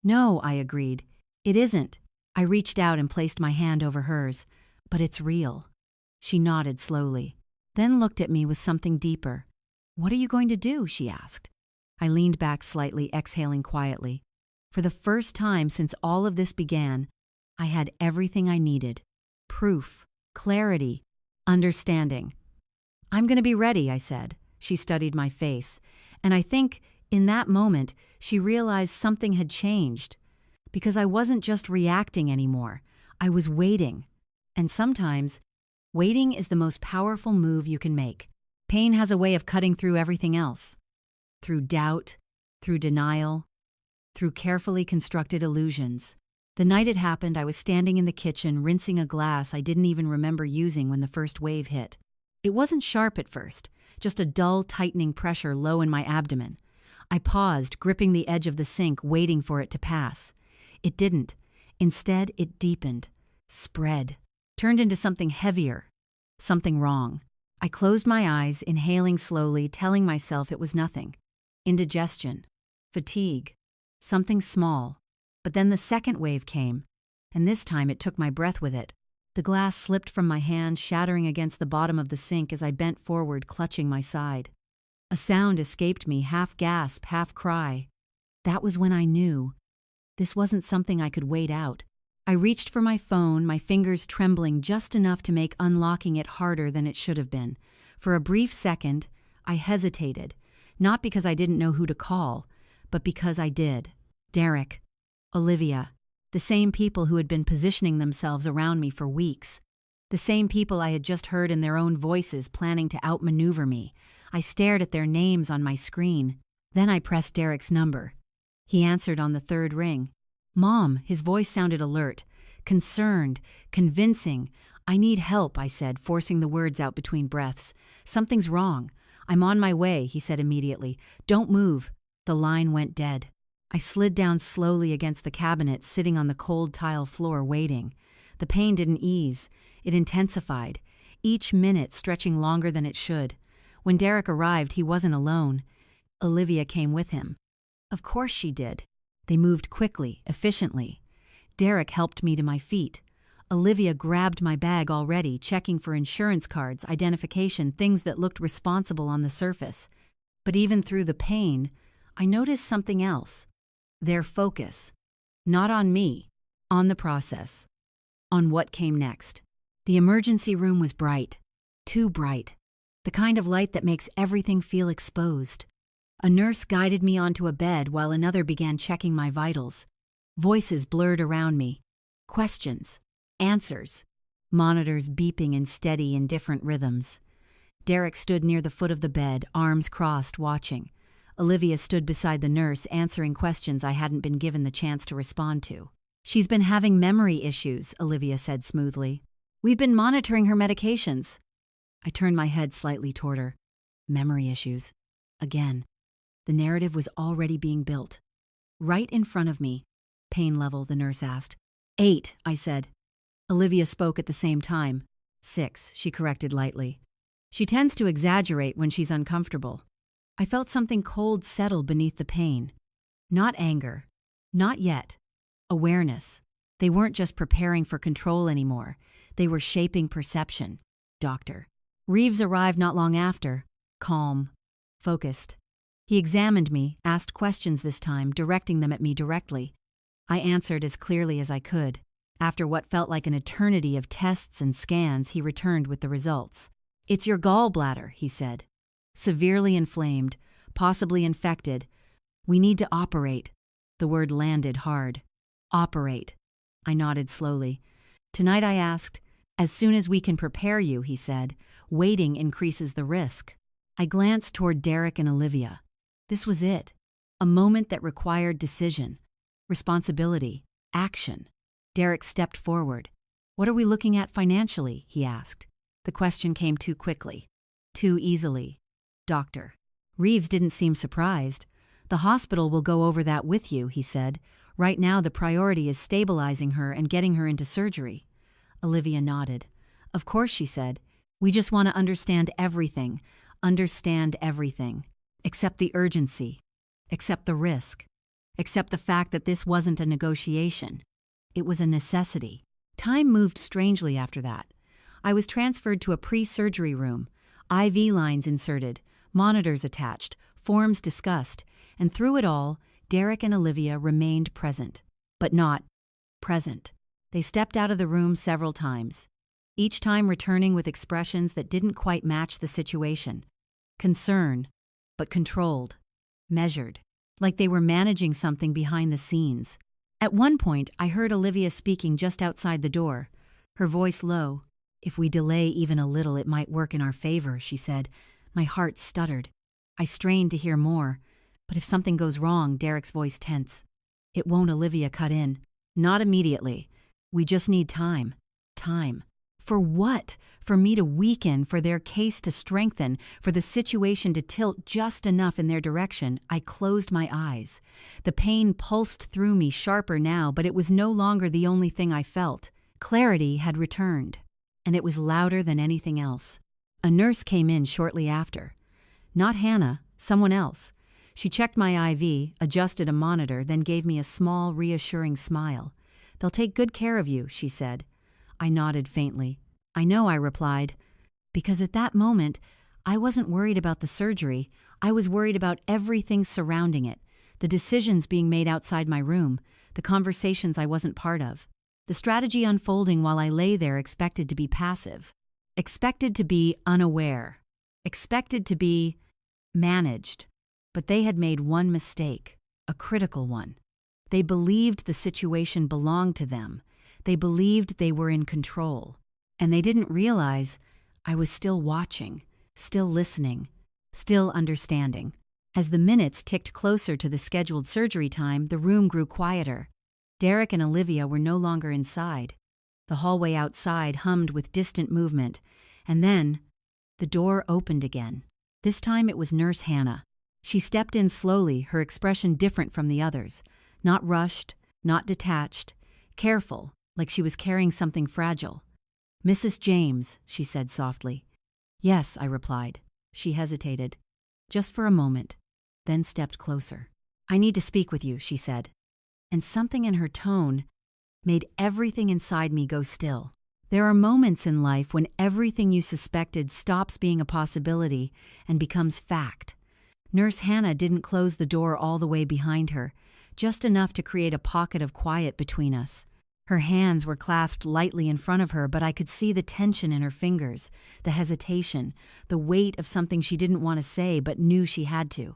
No, I agreed. It isn't. I reached out and placed my hand over hers. But it's real. She nodded slowly, then looked at me with something deeper. What are you going to do? She asked. I leaned back slightly, exhaling quietly. For the first time since all of this began, I had everything I needed. Proof, clarity, understanding. I'm going to be ready, I said. She studied my face, and I think, in that moment, she realized something had changed. Because I wasn't just reacting anymore. I was waiting. And sometimes, waiting is the most powerful move you can make. Pain has a way of cutting through everything else. Through doubt, through denial, through carefully constructed illusions. The night it happened, I was standing in the kitchen rinsing a glass I didn't even remember using when the first wave hit. It wasn't sharp at first, just a dull, tightening pressure low in my abdomen. I paused, gripping the edge of the sink, waiting for it to pass. It didn't. Instead, it deepened, spread, turned into something heavier, something wrong. I closed my eyes, inhaling slowly, telling myself it was nothing. Indigestion, fatigue, something small. But then the second wave came, and this time it took my breath with it. The glass slipped from my hand, shattering against the bottom of the sink as I bent forward, clutching my side. A sound escaped me, half gasp, half cry. That was when I knew. This wasn't something I could wait out. I reached for my phone, my fingers trembling just enough to make unlocking it harder than it should have been. For a brief second, I hesitated, not because I didn't know who to call, but because I did. Derek, Olivia, the same people who had been positioning themselves around me for weeks. The same people I had just heard in their own voices planning to outmaneuver me. I stared at their names on my screen. Then I pressed Derek's number. He answered on the third ring. Mom, his voice sounded alert, concerned, convincing. I need help, I said, forcing the words out between breaths. Something's wrong. I'm on my way, he said immediately. Don't move. The line went dead. I slid down slowly against the cabinet, sitting on the cold tile floor, waiting. The pain didn't ease. It intensified, each minute stretching longer than it should. When Derek arrived, he wasn't alone. Olivia came with him. Of course she did. They moved quickly, efficiently. Derek helped me to my feet. Olivia grabbed my bag already, checking for insurance cards, identification, things that looked responsible on the surface. But even through the pain, I noticed something else. Their focus. Not on me, on the process. On what came next. The emergency room was bright. Too bright. The kind of light that makes everything feel exposed. A nurse guided me onto a bed while another began checking my vitals. Voices blurred around me. Questions. Answers. Monitors beeping in steady, indifferent rhythms. Derek stood near the foot of the bed, arms crossed, watching. Olivia stood beside the nurse, answering questions I hadn't been given the chance to respond to. She's been having memory issues, Olivia said smoothly. We've been monitoring her medications. I turned my head slightly toward her. Memory issues. Again. The narrative was already being built. Right in front of me. Pain level, the nurse asked. 8, I said. Olivia spoke at the same time. 6, she corrected lightly. She tends to exaggerate when she's uncomfortable. I felt something cold settle beneath the pain. Not anger. Not yet. Awareness. They weren't just preparing for control anymore. They were shaping perception. Doctor. Reeves arrived not long after. Calm. Focused. He examined me, asked questions this time, directing them at me directly. I answered as clearly as I could. After what felt like an eternity of tests and scans, he returned with the results. It's your gallbladder, he said. Severely inflamed, possibly infected. We need to operate. The word landed hard. Operate. I nodded slowly. Tonight, I asked. As soon as we can prepare you, he said. Waiting increases the risk. I glanced toward Derek and Olivia. This was it. A moment that required decision, responsibility, action. Derek stepped forward. What are we looking at financially? He asked. The question came too quickly. Too easily. Doctor. Reeves didn't seem surprised. The hospital will go over that with you, he said. Right now the priority is stabilizing her and getting her into surgery. Olivia nodded. Of course, she said. We just want to understand everything. Understand everything. Accept the urgency. Accept the risk. Accept the fact that this wasn't a negotiation. It was a necessity. Time moved strangely after that. I was transferred to a pre-surgery room. IV lines inserted, monitors attached, forms discussed, and through it all, Derek and Olivia remained present. But not present. They stepped out of the room several times, each time returning with expressions that didn't quite match the situation. Concern, but controlled, measured, like they were managing something behind the scenes. At one point, I heard Olivia speaking just outside the door, her voice low. If we delay even a little, it might work in our favor, she said. My heart stuttered. I strained to hear more. But if something goes wrong, Derek's voice tense. It won't, Olivia cut in. Not immediately. We just need time. Time. For what? For me to weaken, for their case to strengthen, for the situation to tilt just enough in their direction. I closed my eyes. The pain pulsed through me sharper now, but it was no longer the only thing I felt. Clarity had returned, and it was louder than anything else. A nurse came in shortly after. Not Hannah, someone else. She checked my IV, adjusted a monitor, then gave me a small, reassuring smile. They'll take good care of you, she said. I nodded faintly. I know, I replied. Because at that moment, I wasn't worried about the surgery. I was worried about everything surrounding it. The decisions being made outside my room. The conversations I wasn't part of. The strategy unfolding while I lay there, expected to be passive. Expected to be unaware. Expected to be managed. But they had made one mistake, a critical one. They believed the situation belonged to them. They believed they were in control. And they didn't realize I was still watching, still listening, still understanding. As the minutes ticked closer to the scheduled surgery time, the room grew quieter. Derek and Olivia were no longer inside. The hallway outside hummed with distant movement. And then, the door opened again. This time it was Nurse Hannah. She stepped in slowly, her expression different from the others. Not rushed, not detached, careful, like she was carrying something fragile. "Mrs. James," she said softly. "Yes," I replied. She hesitated, just for a moment, then stepped closer. "I need to speak with you," she said, and something in her tone made everything inside me go still. There are moments in life when everything you suspected stops being a possibility and becomes fact. Nurse Hannah didn't close the door all the way behind her, just enough to create a pocket of quiet between us. Her hands were clasped lightly in front of her, but I could see the tension in her fingers, the hesitation, the weight of something she didn't want to say but knew she had to.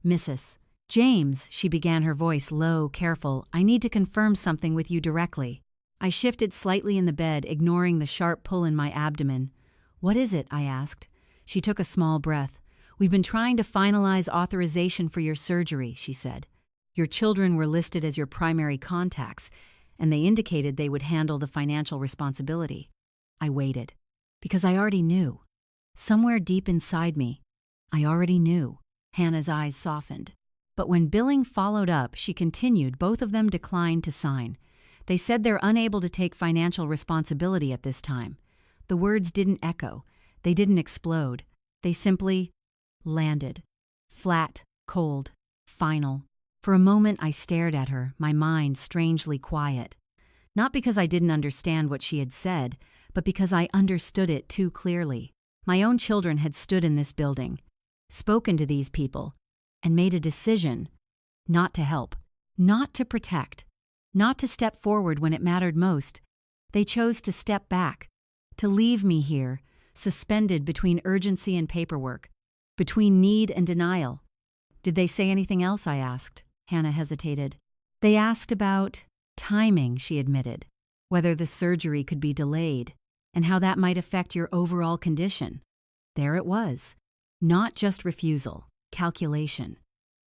"Mrs. James," she began, her voice low, careful, "I need to confirm something with you directly." I shifted slightly in the bed, ignoring the sharp pull in my abdomen. "What is it?" I asked. She took a small breath. "We've been trying to finalize authorization for your surgery," she said. "Your children were listed as your primary contacts, and they indicated they would handle the financial responsibility." I waited, because I already knew. Somewhere deep inside me, I already knew. Hannah's eyes softened. But when billing followed up, she continued, "Both of them declined to sign. They said they're unable to take financial responsibility at this time." The words didn't echo. They didn't explode. They simply landed. Flat, cold, final. For a moment I stared at her, my mind strangely quiet. Not because I didn't understand what she had said, but because I understood it too clearly. My own children had stood in this building, spoken to these people, and made a decision not to help, not to protect, not to step forward when it mattered most. They chose to step back, to leave me here, suspended between urgency and paperwork, between need and denial. "Did they say anything else?" I asked. Hannah hesitated. "They asked about timing," she admitted, "whether the surgery could be delayed, and how that might affect your overall condition." There it was. Not just refusal, calculation.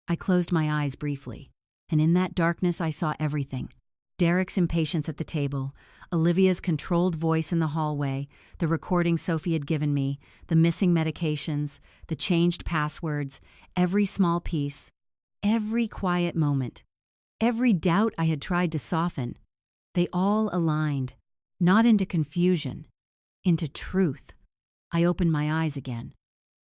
I closed my eyes briefly, and in that darkness I saw everything. Derek's impatience at the table, Olivia's controlled voice in the hallway, the recording Sophie had given me, the missing medications, the changed passwords, every small piece, every quiet moment, every doubt I had tried to soften. They all aligned, not into confusion, into truth. I opened my eyes again.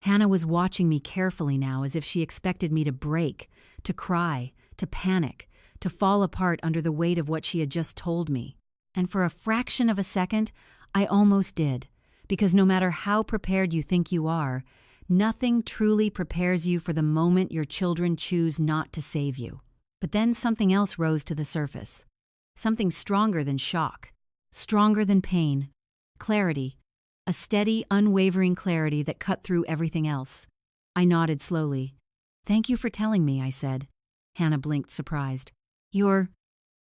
Hannah was watching me carefully now, as if she expected me to break, to cry, to panic, to fall apart under the weight of what she had just told me. And for a fraction of a second, I almost did, because no matter how prepared you think you are, nothing truly prepares you for the moment your children choose not to save you. But then something else rose to the surface. Something stronger than shock, stronger than pain, clarity, a steady, unwavering clarity that cut through everything else. I nodded slowly. "Thank you for telling me," I said. Hannah blinked, surprised. "You're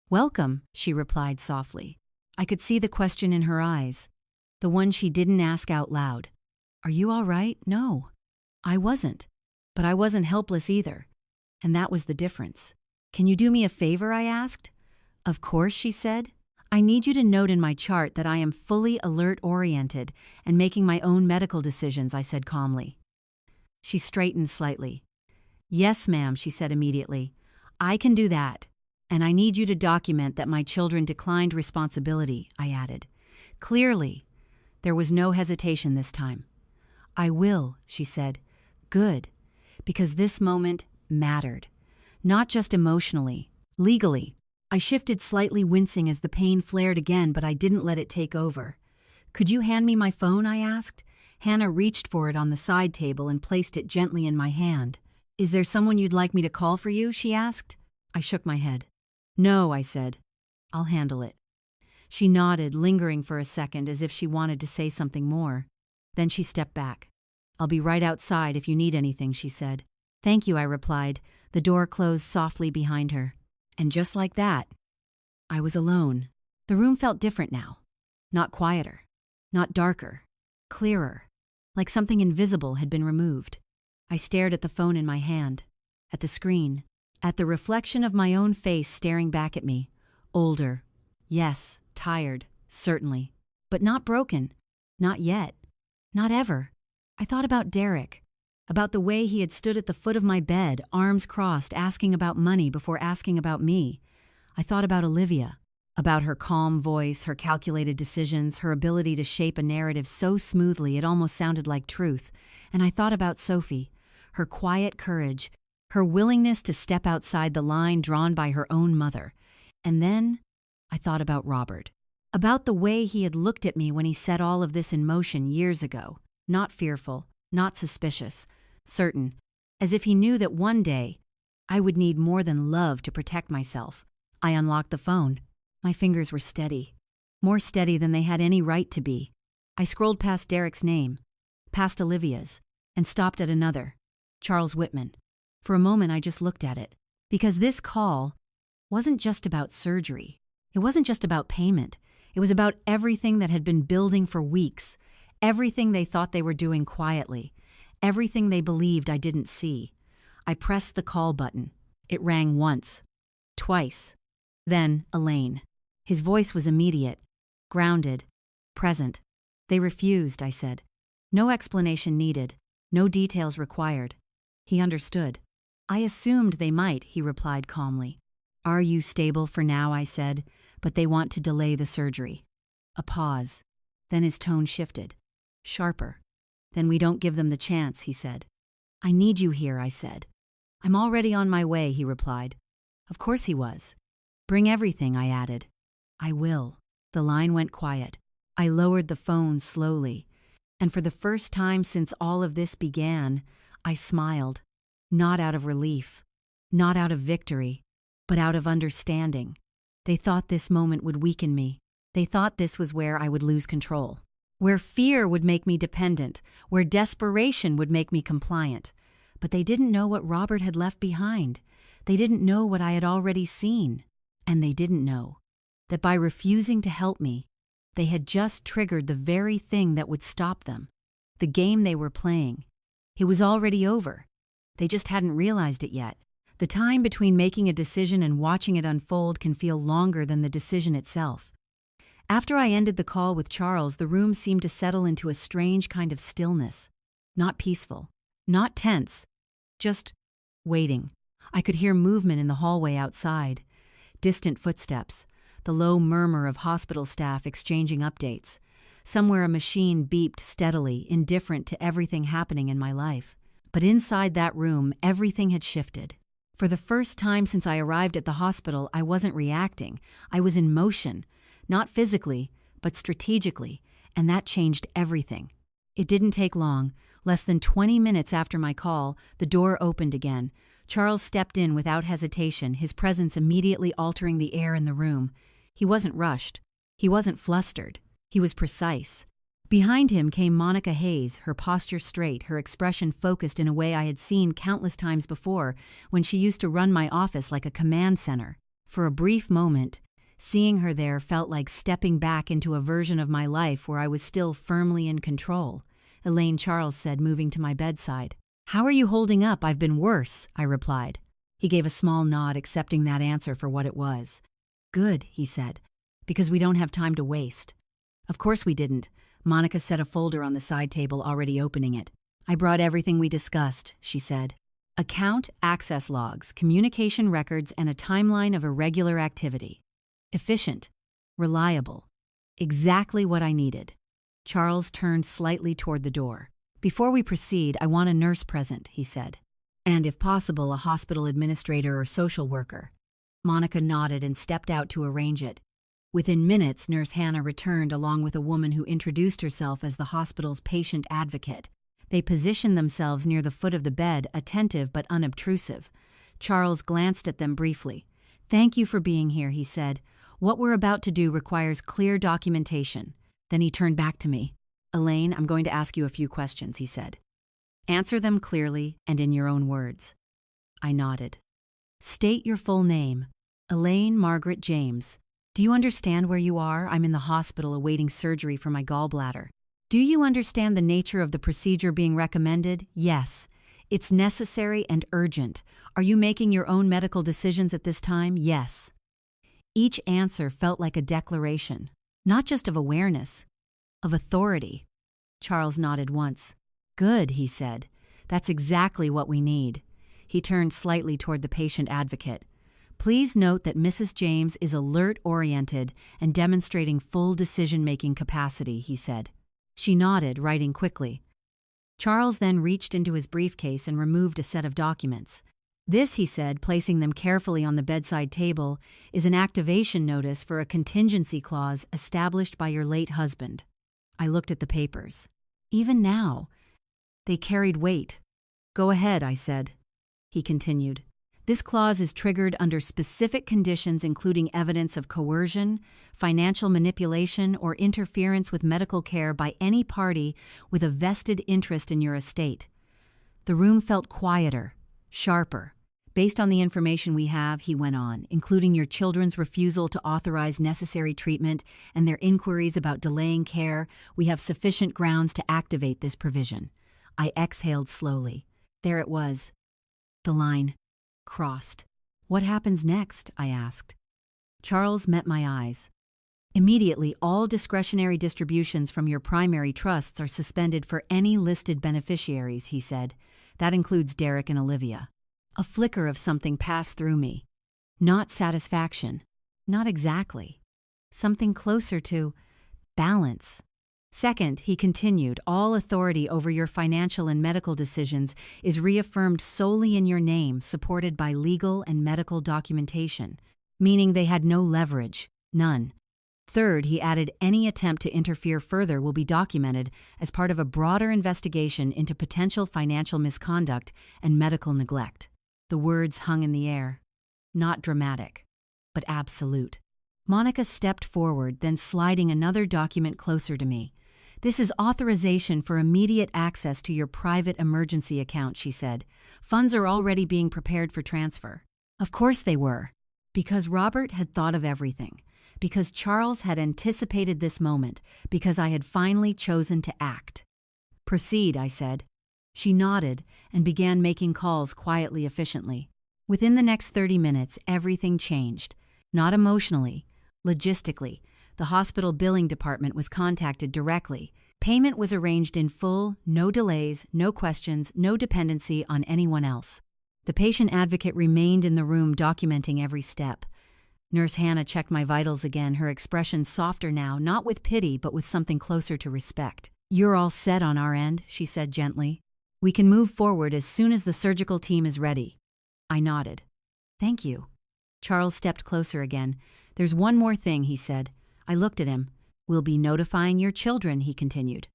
welcome," she replied softly. I could see the question in her eyes, the one she didn't ask out loud. "Are you all right?" No, I wasn't. But I wasn't helpless either. And that was the difference. "Can you do me a favor?" I asked. "Of course," she said. "I need you to note in my chart that I am fully alert-oriented and making my own medical decisions," I said calmly. She straightened slightly. "Yes, ma'am," she said immediately. "I can do that. And I need you to document that my children declined responsibility," I added. Clearly, there was no hesitation this time. "I will," she said. "Good. Because this moment mattered. Not just emotionally, legally." I shifted slightly, wincing as the pain flared again, but I didn't let it take over. "Could you hand me my phone?" I asked. Hannah reached for it on the side table and placed it gently in my hand. "Is there someone you'd like me to call for you?" she asked. I shook my head. "No," I said. "I'll handle it." She nodded, lingering for a second as if she wanted to say something more. Then she stepped back. "I'll be right outside if you need anything," she said. "Thank you," I replied. The door closed softly behind her. And just like that, I was alone. The room felt different now. Not quieter, not darker, clearer, like something invisible had been removed. I stared at the phone in my hand, at the screen, at the reflection of my own face staring back at me. Older, yes, tired, certainly, but not broken, not yet, not ever. I thought about Derek, about the way he had stood at the foot of my bed, arms crossed, asking about money before asking about me. I thought about Olivia, about her calm voice, her calculated decisions, her ability to shape a narrative so smoothly it almost sounded like truth. And I thought about Sophie, her quiet courage, her willingness to step outside the line drawn by her own mother. And then I thought about Robert, about the way he had looked at me when he set all of this in motion years ago, not fearful, not suspicious, certain, as if he knew that one day I would need more than love to protect myself. I unlocked the phone. My fingers were steady, more steady than they had any right to be. I scrolled past Derek's name, past Olivia's, and stopped at another, Charles Whitman. For a moment I just looked at it, because this call wasn't just about surgery. It wasn't just about payment. It was about everything that had been building for weeks, everything they thought they were doing quietly, everything they believed I didn't see. I pressed the call button. It rang once, twice. Then Elaine. His voice was immediate, grounded, present. They refused, I said. No explanation needed, no details required. He understood. I assumed they might, he replied calmly. Are you stable for now, I said, but they want to delay the surgery. A pause. Then his tone shifted, sharper. Then we don't give them the chance, he said. I need you here, I said. I'm already on my way, he replied. Of course he was. Bring everything, I added. I will. The line went quiet. I lowered the phone slowly, and for the first time since all of this began, I smiled, not out of relief, not out of victory, but out of understanding. They thought this moment would weaken me. They thought this was where I would lose control, where fear would make me dependent, where desperation would make me compliant. But they didn't know what Robert had left behind. They didn't know what I had already seen. And they didn't know that by refusing to help me, they had just triggered the very thing that would stop them. The game they were playing. It was already over. They just hadn't realized it yet. The time between making a decision and watching it unfold can feel longer than the decision itself. After I ended the call with Charles, the room seemed to settle into a strange kind of stillness. Not peaceful, not tense, just waiting. I could hear movement in the hallway outside. Distant footsteps, the low murmur of hospital staff exchanging updates. Somewhere a machine beeped steadily, indifferent to everything happening in my life. But inside that room, everything had shifted. For the first time since I arrived at the hospital, I wasn't reacting. I was in motion, not physically, but strategically, and that changed everything. It didn't take long. Less than 20 minutes after my call, the door opened again. Charles stepped in without hesitation, his presence immediately altering the air in the room. He wasn't rushed. He wasn't flustered. He was precise. Behind him came Monica Hayes, her posture straight, her expression focused in a way I had seen countless times before when she used to run my office like a command center. For a brief moment, seeing her there felt like stepping back into a version of my life where I was still firmly in control. Elaine, Charles said, moving to my bedside. How are you holding up? I've been worse, I replied. He gave a small nod, accepting that answer for what it was. Good, he said, because we don't have time to waste. Of course we didn't. Monica set a folder on the side table, already opening it. I brought everything we discussed, she said. Account access logs, communication records, and a timeline of irregular activity. Efficient, reliable, exactly what I needed. Charles turned slightly toward the door. Before we proceed, I want a nurse present, he said. And if possible, a hospital administrator or social worker. Monica nodded and stepped out to arrange it. Within minutes, Nurse Hannah returned along with a woman who introduced herself as the hospital's patient advocate. They positioned themselves near the foot of the bed, attentive but unobtrusive. Charles glanced at them briefly. Thank you for being here, he said. What we're about to do requires clear documentation. Then he turned back to me. Elaine, I'm going to ask you a few questions, he said. Answer them clearly and in your own words. I nodded. State your full name. Elaine Margaret James. Do you understand where you are? I'm in the hospital awaiting surgery for my gallbladder. Do you understand the nature of the procedure being recommended? Yes. It's necessary and urgent. Are you making your own medical decisions at this time? Yes. Each answer felt like a declaration, not just of awareness, of authority. Charles nodded once. Good, he said. That's exactly what we need. He turned slightly toward the patient advocate. Please note that Mrs. James is alert-oriented and demonstrating full decision-making capacity, he said. She nodded, writing quickly. Charles then reached into his briefcase and removed a set of documents. This, he said, placing them carefully on the bedside table, is an activation notice for a contingency clause established by your late husband. I looked at the papers. Even now, they carried weight. Go ahead, I said. He continued. This clause is triggered under specific conditions including evidence of coercion, financial manipulation, or interference with medical care by any party with a vested interest in your estate. The room felt quieter, sharper. Based on the information we have, he went on, including your children's refusal to authorize necessary treatment and their inquiries about delaying care, we have sufficient grounds to activate this provision. I exhaled slowly. There it was. The line. Crossed. What happens next? I asked. Charles met my eyes. Immediately, all discretionary distributions from your primary trusts are suspended for any listed beneficiaries, he said. That includes Derek and Olivia. A flicker of something passed through me. Not satisfaction. Not exactly. Something closer to balance. Second, he continued, all authority over your financial and medical decisions is reaffirmed solely in your name, supported by legal and medical documentation, meaning they had no leverage, none. Third, he added, any attempt to interfere further will be documented as part of a broader investigation into potential financial misconduct and medical neglect. The words hung in the air. Not dramatic, but absolute. Monica stepped forward, then sliding another document closer to me. This is authorization for immediate access to your private emergency account, she said. Funds are already being prepared for transfer. Of course they were. Because Robert had thought of everything. Because Charles had anticipated this moment. Because I had finally chosen to act. Proceed, I said. She nodded and began making calls quietly, efficiently. Within the next 30 minutes, everything changed. Not emotionally, logistically. The hospital billing department was contacted directly. Payment was arranged in full, no delays, no questions, no dependency on anyone else. The patient advocate remained in the room documenting every step. Nurse Hannah checked my vitals again, her expression softer now, not with pity, but with something closer to respect. You're all set on our end, she said gently. We can move forward as soon as the surgical team is ready. I nodded. Thank you. Charles stepped closer again. There's one more thing, he said. I looked at him. We'll be notifying your children, he continued.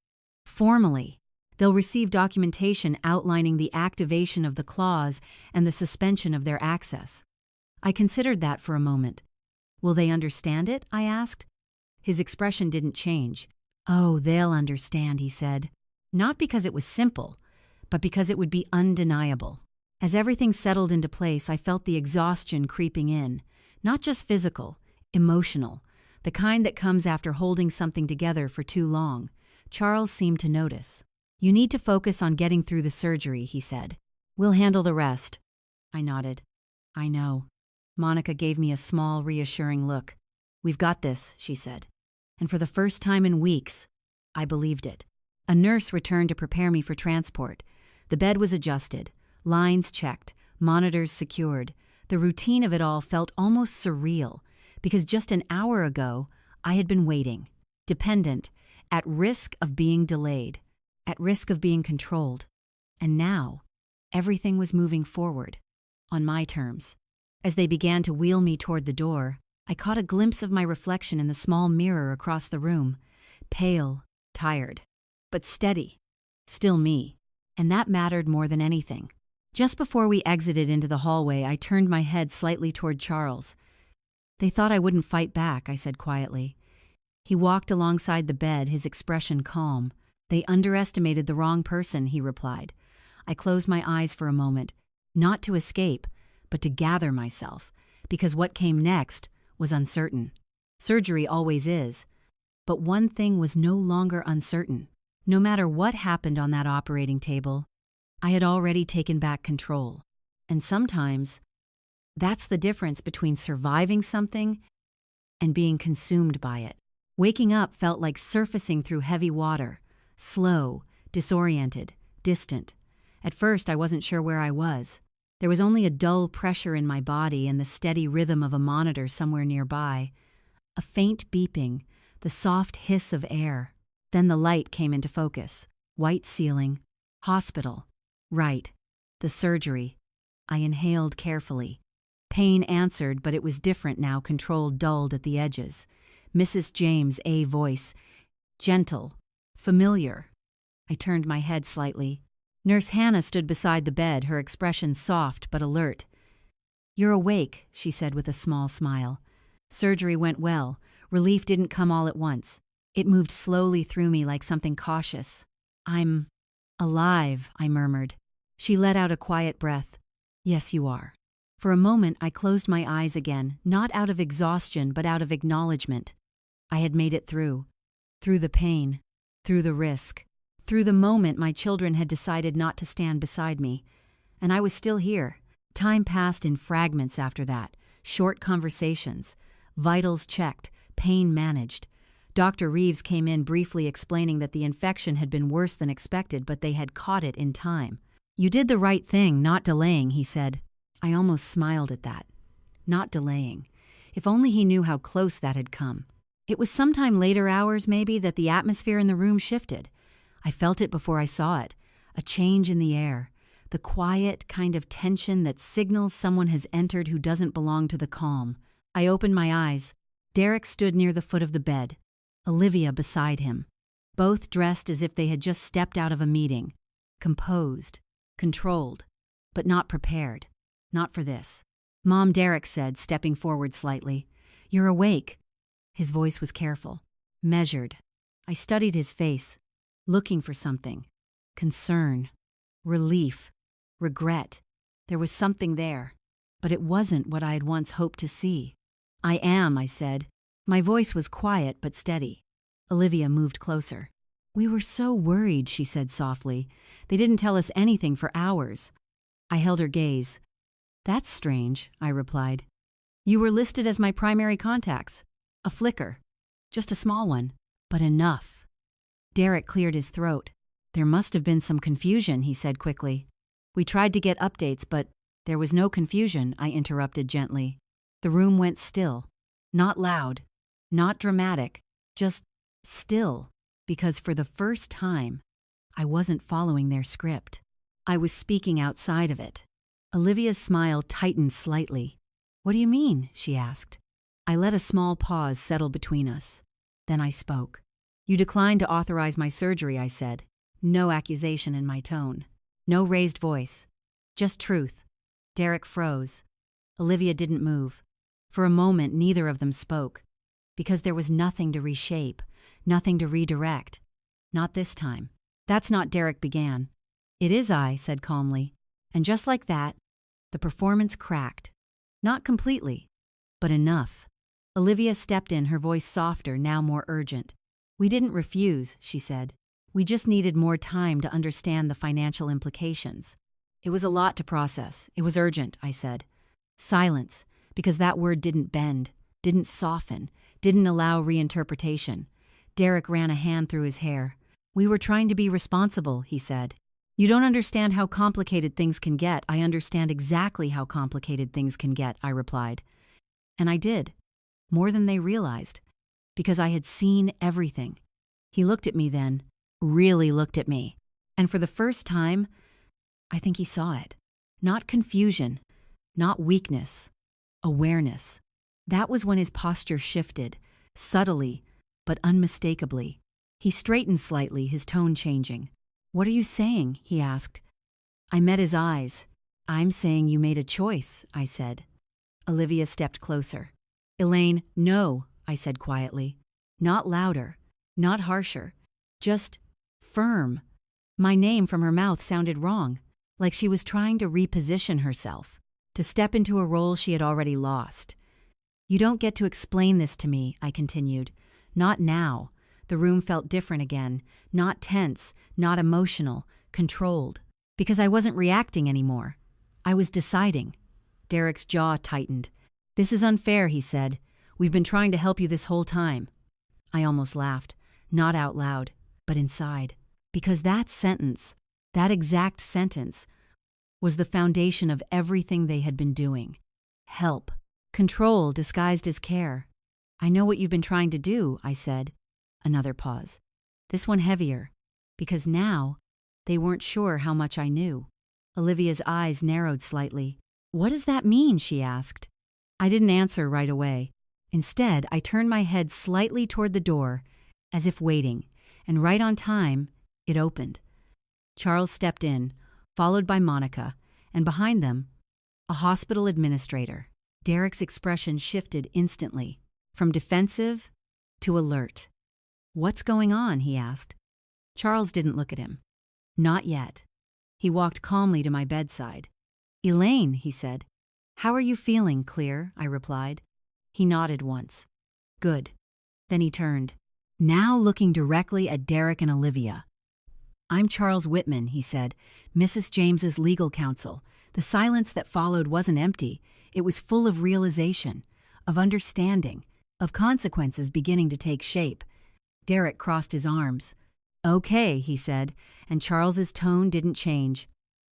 Formally. They'll receive documentation outlining the activation of the clause and the suspension of their access. I considered that for a moment. Will they understand it? I asked. His expression didn't change. Oh, they'll understand, he said. Not because it was simple, but because it would be undeniable. As everything settled into place, I felt the exhaustion creeping in. Not just physical, emotional. The kind that comes after holding something together for too long. Charles seemed to notice. You need to focus on getting through the surgery, he said. We'll handle the rest. I nodded. I know. Monica gave me a small, reassuring look. We've got this, she said. And for the first time in weeks, I believed it. A nurse returned to prepare me for transport. The bed was adjusted, lines checked, monitors secured. The routine of it all felt almost surreal. Because just an hour ago, I had been waiting, dependent, at risk of being delayed, at risk of being controlled. And now, everything was moving forward, on my terms. As they began to wheel me toward the door, I caught a glimpse of my reflection in the small mirror across the room. Pale, tired, but steady. Still me. And that mattered more than anything. Just before we exited into the hallway, I turned my head slightly toward Charles. They thought I wouldn't fight back, I said quietly. He walked alongside the bed, his expression calm. They underestimated the wrong person, he replied. I closed my eyes for a moment, not to escape, but to gather myself, because what came next was uncertain. Surgery always is. But one thing was no longer uncertain. No matter what happened on that operating table, I had already taken back control. And sometimes, that's the difference between surviving something and being consumed by it. Waking up felt like surfacing through heavy water, slow, disoriented, distant. At first, I wasn't sure where I was. There was only a dull pressure in my body and the steady rhythm of a monitor somewhere nearby. A faint beeping, the soft hiss of air. Then the light came into focus. White ceiling. Hospital. Right. The surgery. I inhaled carefully. Pain answered, but it was different now, controlled, dulled at the edges. Mrs. James' A voice. Gentle. Familiar. I turned my head slightly. Nurse Hannah stood beside the bed, her expression soft but alert. "You're awake," she said with a small smile. "Surgery went well. Relief didn't come all at once. It moved slowly through me like something cautious. I'm alive," I murmured. She let out a quiet breath. "Yes, you are." For a moment, I closed my eyes again, not out of exhaustion, but out of acknowledgement. I had made it through. Through the pain. Through the risk. Through the moment my children had decided not to stand beside me. And I was still here. Time passed in fragments after that. Short conversations. Vitals checked. Pain managed. Dr. Reeves came in briefly explaining that the infection had been worse than expected, but they had caught it in time. "You did the right thing, not delaying," he said. I almost smiled at that. Not delaying. If only he knew how close that had come. It was sometime later hours, maybe, that the atmosphere in the room shifted. I felt it before I saw it. A change in the air. The quiet kind of tension that signals someone has entered who doesn't belong to the calm. I opened my eyes. Derek stood near the foot of the bed. Olivia beside him. Both dressed as if they had just stepped out of a meeting. Composed. Controlled. But not prepared. Not for this. "Mom," Derek said, stepping forward slightly. "You're awake." His voice was careful. Measured. I studied his face. Looking for something. Concern. Relief. Regret. There was something there. But it wasn't what I had once hoped to see. "I am," I said. My voice was quiet but steady. Olivia moved closer. "We were so worried," she said softly. "They didn't tell us anything for hours." I held her gaze. "That's strange," I replied. "You were listed as my primary contacts. A flicker. Just a small one. But enough." Derek cleared his throat. "There must have been some confusion," he said quickly. "We tried to get updates, but there was no confusion," I interrupted gently. The room went still. Not loud. Not dramatic. Just still. Because for the first time, I wasn't following their script. I was speaking outside of it. Olivia's smile tightened slightly. "What do you mean?" she asked. I let a small pause settle between us. Then I spoke. "You declined to authorize my surgery," I said. No accusation in my tone. No raised voice. Just truth. Derek froze. Olivia didn't move. For a moment, neither of them spoke. Because there was nothing to reshape, nothing to redirect. Not this time. "That's not," Derek began. "It is," I said calmly. And just like that, the performance cracked. Not completely, but enough. Olivia stepped in, her voice softer, now more urgent. "We didn't refuse," she said. "We just needed more time to understand the financial implications." It was a lot to process. It was urgent, I said. Silence, because that word didn't bend, didn't soften, didn't allow reinterpretation. Derek ran a hand through his hair. "We were trying to be responsible," he said. "You don't understand how complicated things can get." "I understand exactly how complicated things can get," I replied. And I did. More than they realized. Because I had seen everything. He looked at me then. Really looked at me. And for the first time, I think he saw it. Not confusion. Not weakness. Awareness. That was when his posture shifted. Subtly, but unmistakably. He straightened slightly, his tone changing. "What are you saying?" he asked. I met his eyes. "I'm saying you made a choice," I said. Olivia stepped closer. "Elaine, no," I said quietly. Not louder, not harsher. Just firm. My name from her mouth sounded wrong, like she was trying to reposition herself, to step into a role she had already lost. "You don't get to explain this to me," I continued. "Not now." The room felt different again, not tense, not emotional, controlled. Because I wasn't reacting anymore. I was deciding. Derek's jaw tightened. "This is unfair," he said. "We've been trying to help you this whole time." I almost laughed, not out loud, but inside. Because that sentence, That exact sentence was the foundation of everything they had been doing. Help. Control disguised as care. I know what you've been trying to do, I said. Another pause. This one heavier, because now they weren't sure how much I knew. Olivia's eyes narrowed slightly. What does that mean? She asked. I didn't answer right away. Instead, I turned my head slightly toward the door, as if waiting, and right on time, it opened. Charles stepped in, followed by Monica, and behind them, a hospital administrator. Derek's expression shifted instantly, from defensive to alert. What's going on? He asked. Charles didn't look at him. Not yet. He walked calmly to my bedside. Elaine, he said. How are you feeling, Clear? I replied. He nodded once. Good. Then he turned, now looking directly at Derek and Olivia. I'm Charles Whitman, he said, Mrs. James's legal counsel. The silence that followed wasn't empty. It was full of realization, of understanding, of consequences beginning to take shape. Derek crossed his arms. Okay, he said, and Charles's tone didn't change.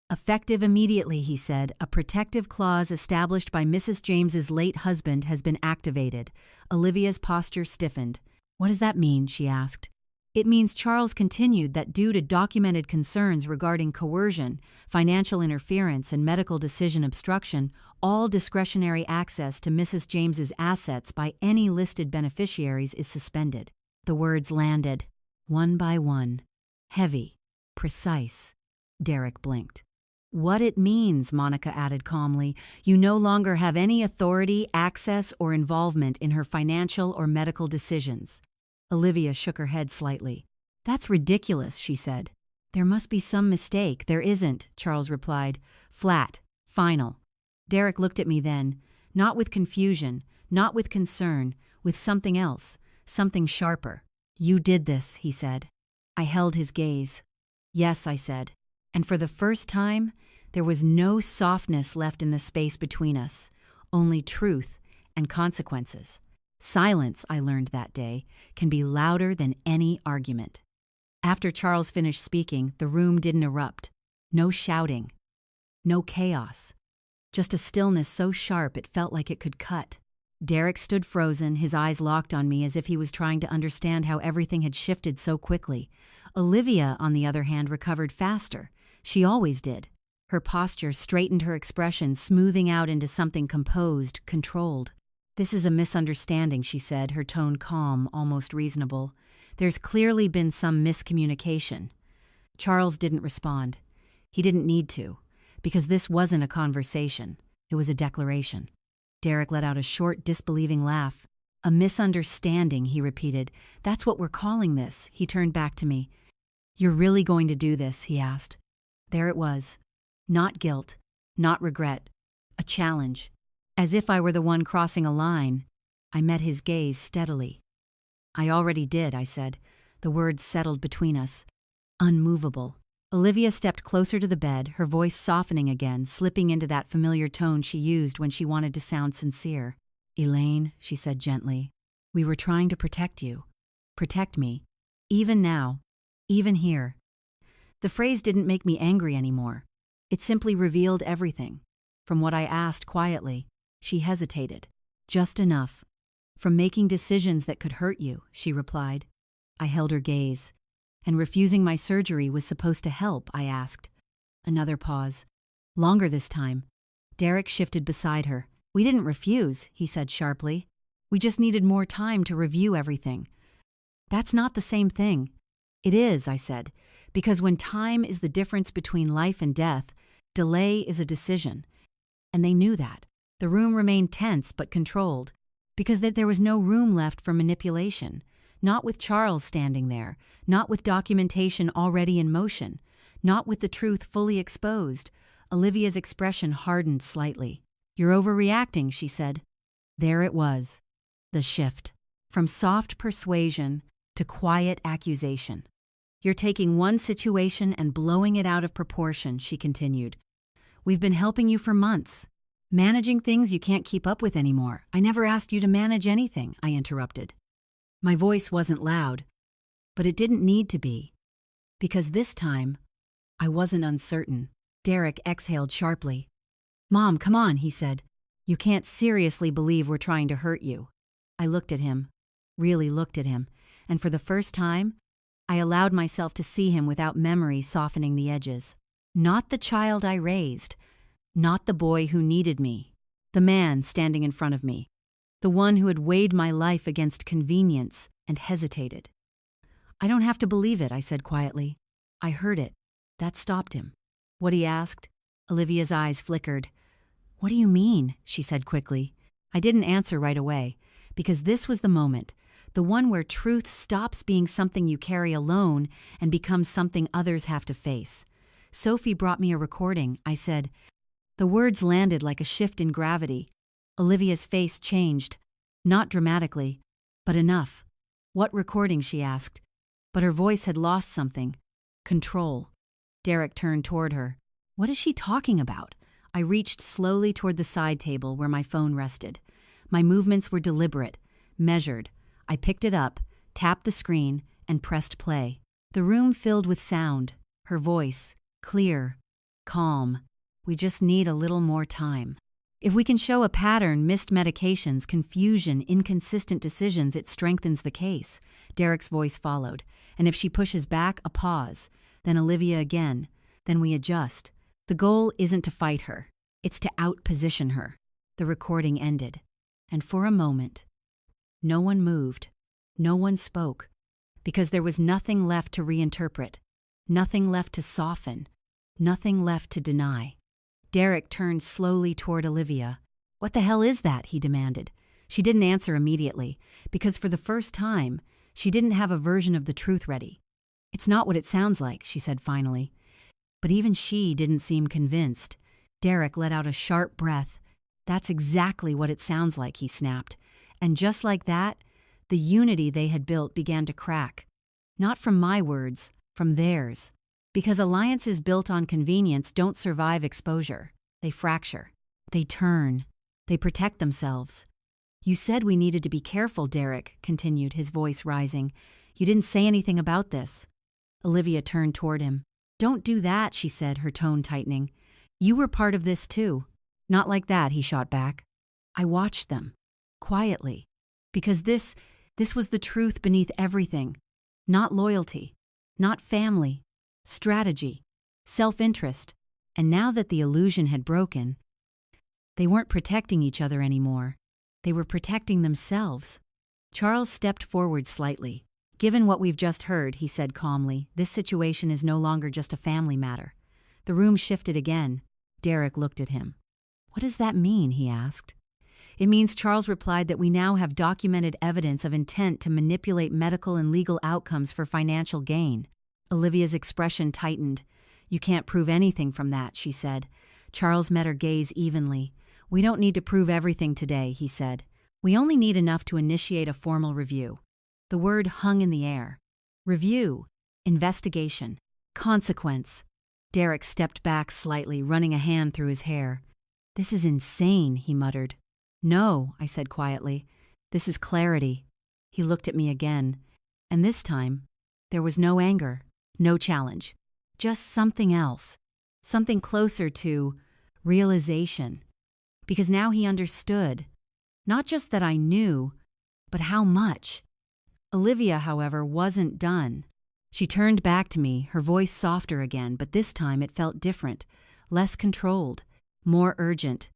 Effective immediately, he said, a protective clause established by Mrs. James's late husband has been activated. Olivia's posture stiffened. What does that mean? She asked. It means Charles continued that due to documented concerns regarding coercion, financial interference, and medical decision obstruction, all discretionary access to Mrs. James's assets by any listed beneficiaries is suspended. The words landed, one by one. Heavy, precise. Derek blinked. What it means, Monica added calmly, you no longer have any authority, access, or involvement in her financial or medical decisions. Olivia shook her head slightly. That's ridiculous, she said. There must be some mistake. There isn't, Charles replied. Flat. Final. Derek looked at me then, not with confusion, not with concern, with something else, something sharper. You did this, he said. I held his gaze. Yes, I said. And for the first time, there was no softness left in the space between us, only truth and consequences. Silence, I learned that day, can be louder than any argument. After Charles finished speaking, the room didn't erupt. No shouting. No chaos. Just a stillness so sharp it felt like it could cut. Derek stood frozen, his eyes locked on me as if he was trying to understand how everything had shifted so quickly. Olivia, on the other hand, recovered faster. She always did. Her posture straightened, her expression smoothing out into something composed, controlled. This is a misunderstanding, she said, her tone calm, almost reasonable. There's clearly been some miscommunication. Charles didn't respond. He didn't need to, because this wasn't a conversation. It was a declaration. Derek let out a short, disbelieving laugh. A misunderstanding, he repeated. That's what we're calling this. He turned back to me. You're really going to do this? He asked. There it was. Not guilt, not regret. A challenge. As if I were the one crossing a line, I met his gaze steadily. I already did, I said. The words settled between us. Unmovable. Olivia stepped closer to the bed, her voice softening again, slipping into that familiar tone she used when she wanted to sound sincere. Elaine, she said gently, we were trying to protect you. Protect me. Even now. Even here. The phrase didn't make me angry anymore. It simply revealed everything. From what I asked quietly, she hesitated. Just enough. From making decisions that could hurt you, she replied. I held her gaze. And refusing my surgery was supposed to help, I asked. Another pause. Longer this time. Derek shifted beside her. We didn't refuse, he said sharply. We just needed more time to review everything. That's not the same thing. It is, I said, because when time is the difference between life and death, delay is a decision. And they knew that. The room remained tense but controlled, because there was no room left for manipulation. Not with Charles standing there, not with documentation already in motion, not with the truth fully exposed. Olivia's expression hardened slightly. You're overreacting, she said. There it was. The shift. From soft persuasion to quiet accusation. You're taking one situation and blowing it out of proportion, she continued. We've been helping you for months. Managing things you can't keep up with anymore. I never asked you to manage anything, I interrupted. My voice wasn't loud, but it didn't need to be. Because this time, I wasn't uncertain. Derek exhaled sharply. Mom, come on, he said. You can't seriously believe we're trying to hurt you. I looked at him, really looked at him, and for the first time, I allowed myself to see him without memory softening the edges. Not the child I raised, not the boy who needed me, the man standing in front of me, the one who had weighed my life against convenience and hesitated. I don't have to believe it, I said quietly. I heard it. That stopped him. What he asked? Olivia's eyes flickered. What do you mean? She said quickly. I didn't answer right away, because this was the moment, the one where truth stops being something you carry alone and becomes something others have to face. Sophie brought me a recording, I said. The words landed like a shift in gravity. Olivia's face changed. Not dramatically, but enough. What recording? She asked. But her voice had lost something. Control. Derek turned toward her. What is she talking about? I reached slowly toward the side table where my phone rested. My movements were deliberate, measured. I picked it up, tapped the screen, and pressed play. The room filled with sound. Her voice, clear, calm. We just need a little more time. If we can show a pattern, missed medications, confusion, inconsistent decisions, it strengthens the case. Derek's voice followed. And if she pushes back, a pause. Then Olivia again. Then we adjust. The goal isn't to fight her. It's to outposition her. The recording ended. And for a moment, no one moved. No one spoke. Because there was nothing left to reinterpret. Nothing left to soften. Nothing left to deny. Derek turned slowly toward Olivia. What the hell is that? He demanded. She didn't answer immediately, because for the first time, she didn't have a version of the truth ready. It's not what it sounds like, she said finally. But even she didn't seem convinced. Derek let out a sharp breath. That's exactly what it sounds like, he snapped. And just like that, the unity they had built began to crack. Not from my words, from theirs. Because alliances built on convenience don't survive exposure. They fracture. They turn. They protect themselves. You said we needed to be careful, Derek continued, his voice rising. You didn't say anything about this. Olivia turned toward him. Don't do that, she said, her tone tightening. You were part of this too. Not like that, he shot back. I watched them. Quietly. Because this was the truth beneath everything. Not loyalty. Not family. Strategy, self-interest, and now that the illusion had broken, they weren't protecting each other anymore. They were protecting themselves. Charles stepped forward slightly. Given what we've just heard, he said calmly, this situation is no longer just a family matter. The room shifted again. Derek looked at him. What does that mean? He asked. It means, Charles replied, that we now have documented evidence of intent to manipulate medical and legal outcomes for financial gain. Olivia's expression tightened. You can't prove anything from that, she said. Charles met her gaze evenly. We don't need to prove everything today, he said. We only need enough to initiate a formal review. The word hung in the air. Review, investigation, consequence. Derek stepped back slightly, running a hand through his hair. This is insane, he muttered. No, I said quietly. This is clarity. He looked at me again, and this time, there was no anger. No challenge. Just something else. Something closer to realization. Because now he understood. Not just that I knew, but how much. Olivia, however, wasn't done. She turned back to me, her voice softer again, but this time it felt different. Less controlled. More urgent.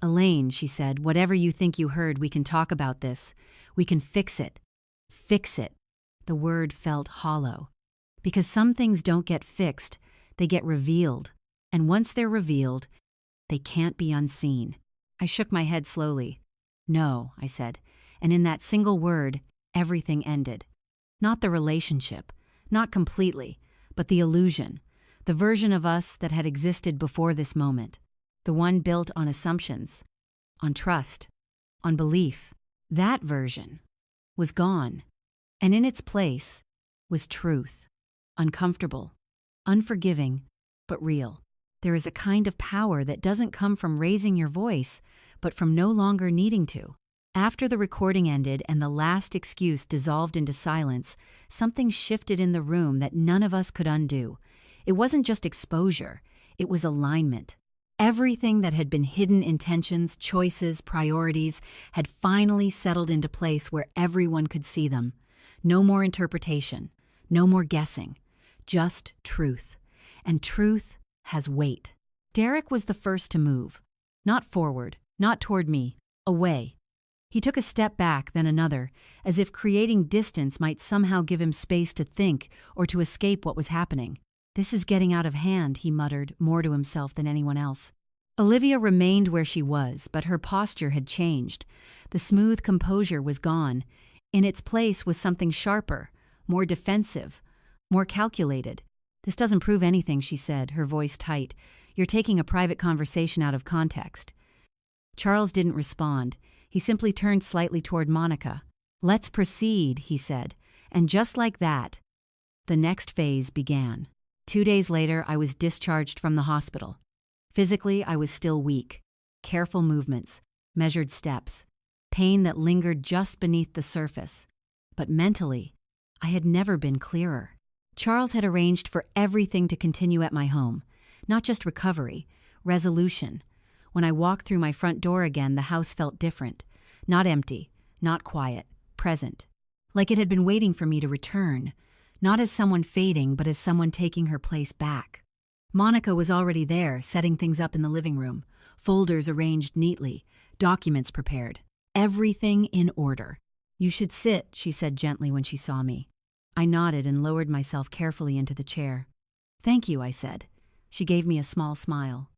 Elaine, she said, whatever you think you heard, we can talk about this. We can fix it. Fix it. The word felt hollow. Because some things don't get fixed, they get revealed. And once they're revealed, they can't be unseen. I shook my head slowly. No, I said. And in that single word, everything ended. Not the relationship, not completely, but the illusion. The version of us that had existed before this moment. The one built on assumptions, on trust, on belief. That version was gone. And in its place was truth. Uncomfortable, unforgiving, but real. There is a kind of power that doesn't come from raising your voice, but from no longer needing to. After the recording ended and the last excuse dissolved into silence, something shifted in the room that none of us could undo. It wasn't just exposure, it was alignment. Everything that had been hidden intentions, choices, priorities had finally settled into place where everyone could see them. No more interpretation, no more guessing, just truth. And truth has weight. Derek was the first to move. Not forward, not toward me, away. He took a step back, then another, as if creating distance might somehow give him space to think or to escape what was happening. "This is getting out of hand," he muttered, more to himself than anyone else. Olivia remained where she was, but her posture had changed. The smooth composure was gone. In its place was something sharper, more defensive, more calculated. "This doesn't prove anything," she said, her voice tight. "You're taking a private conversation out of context." Charles didn't respond. He simply turned slightly toward Monica. "Let's proceed," he said. And just like that, the next phase began. 2 days later, I was discharged from the hospital. Physically, I was still weak. Careful movements, measured steps, pain that lingered just beneath the surface. But mentally, I had never been clearer. Charles had arranged for everything to continue at my home. Not just recovery, resolution. When I walked through my front door again, the house felt different. Not empty, not quiet, present. Like it had been waiting for me to return. Not as someone fading, but as someone taking her place back. Monica was already there, setting things up in the living room. Folders arranged neatly, documents prepared. Everything in order. "You should sit," she said gently when she saw me. I nodded and lowered myself carefully into the chair. "Thank you," I said. She gave me a small smile.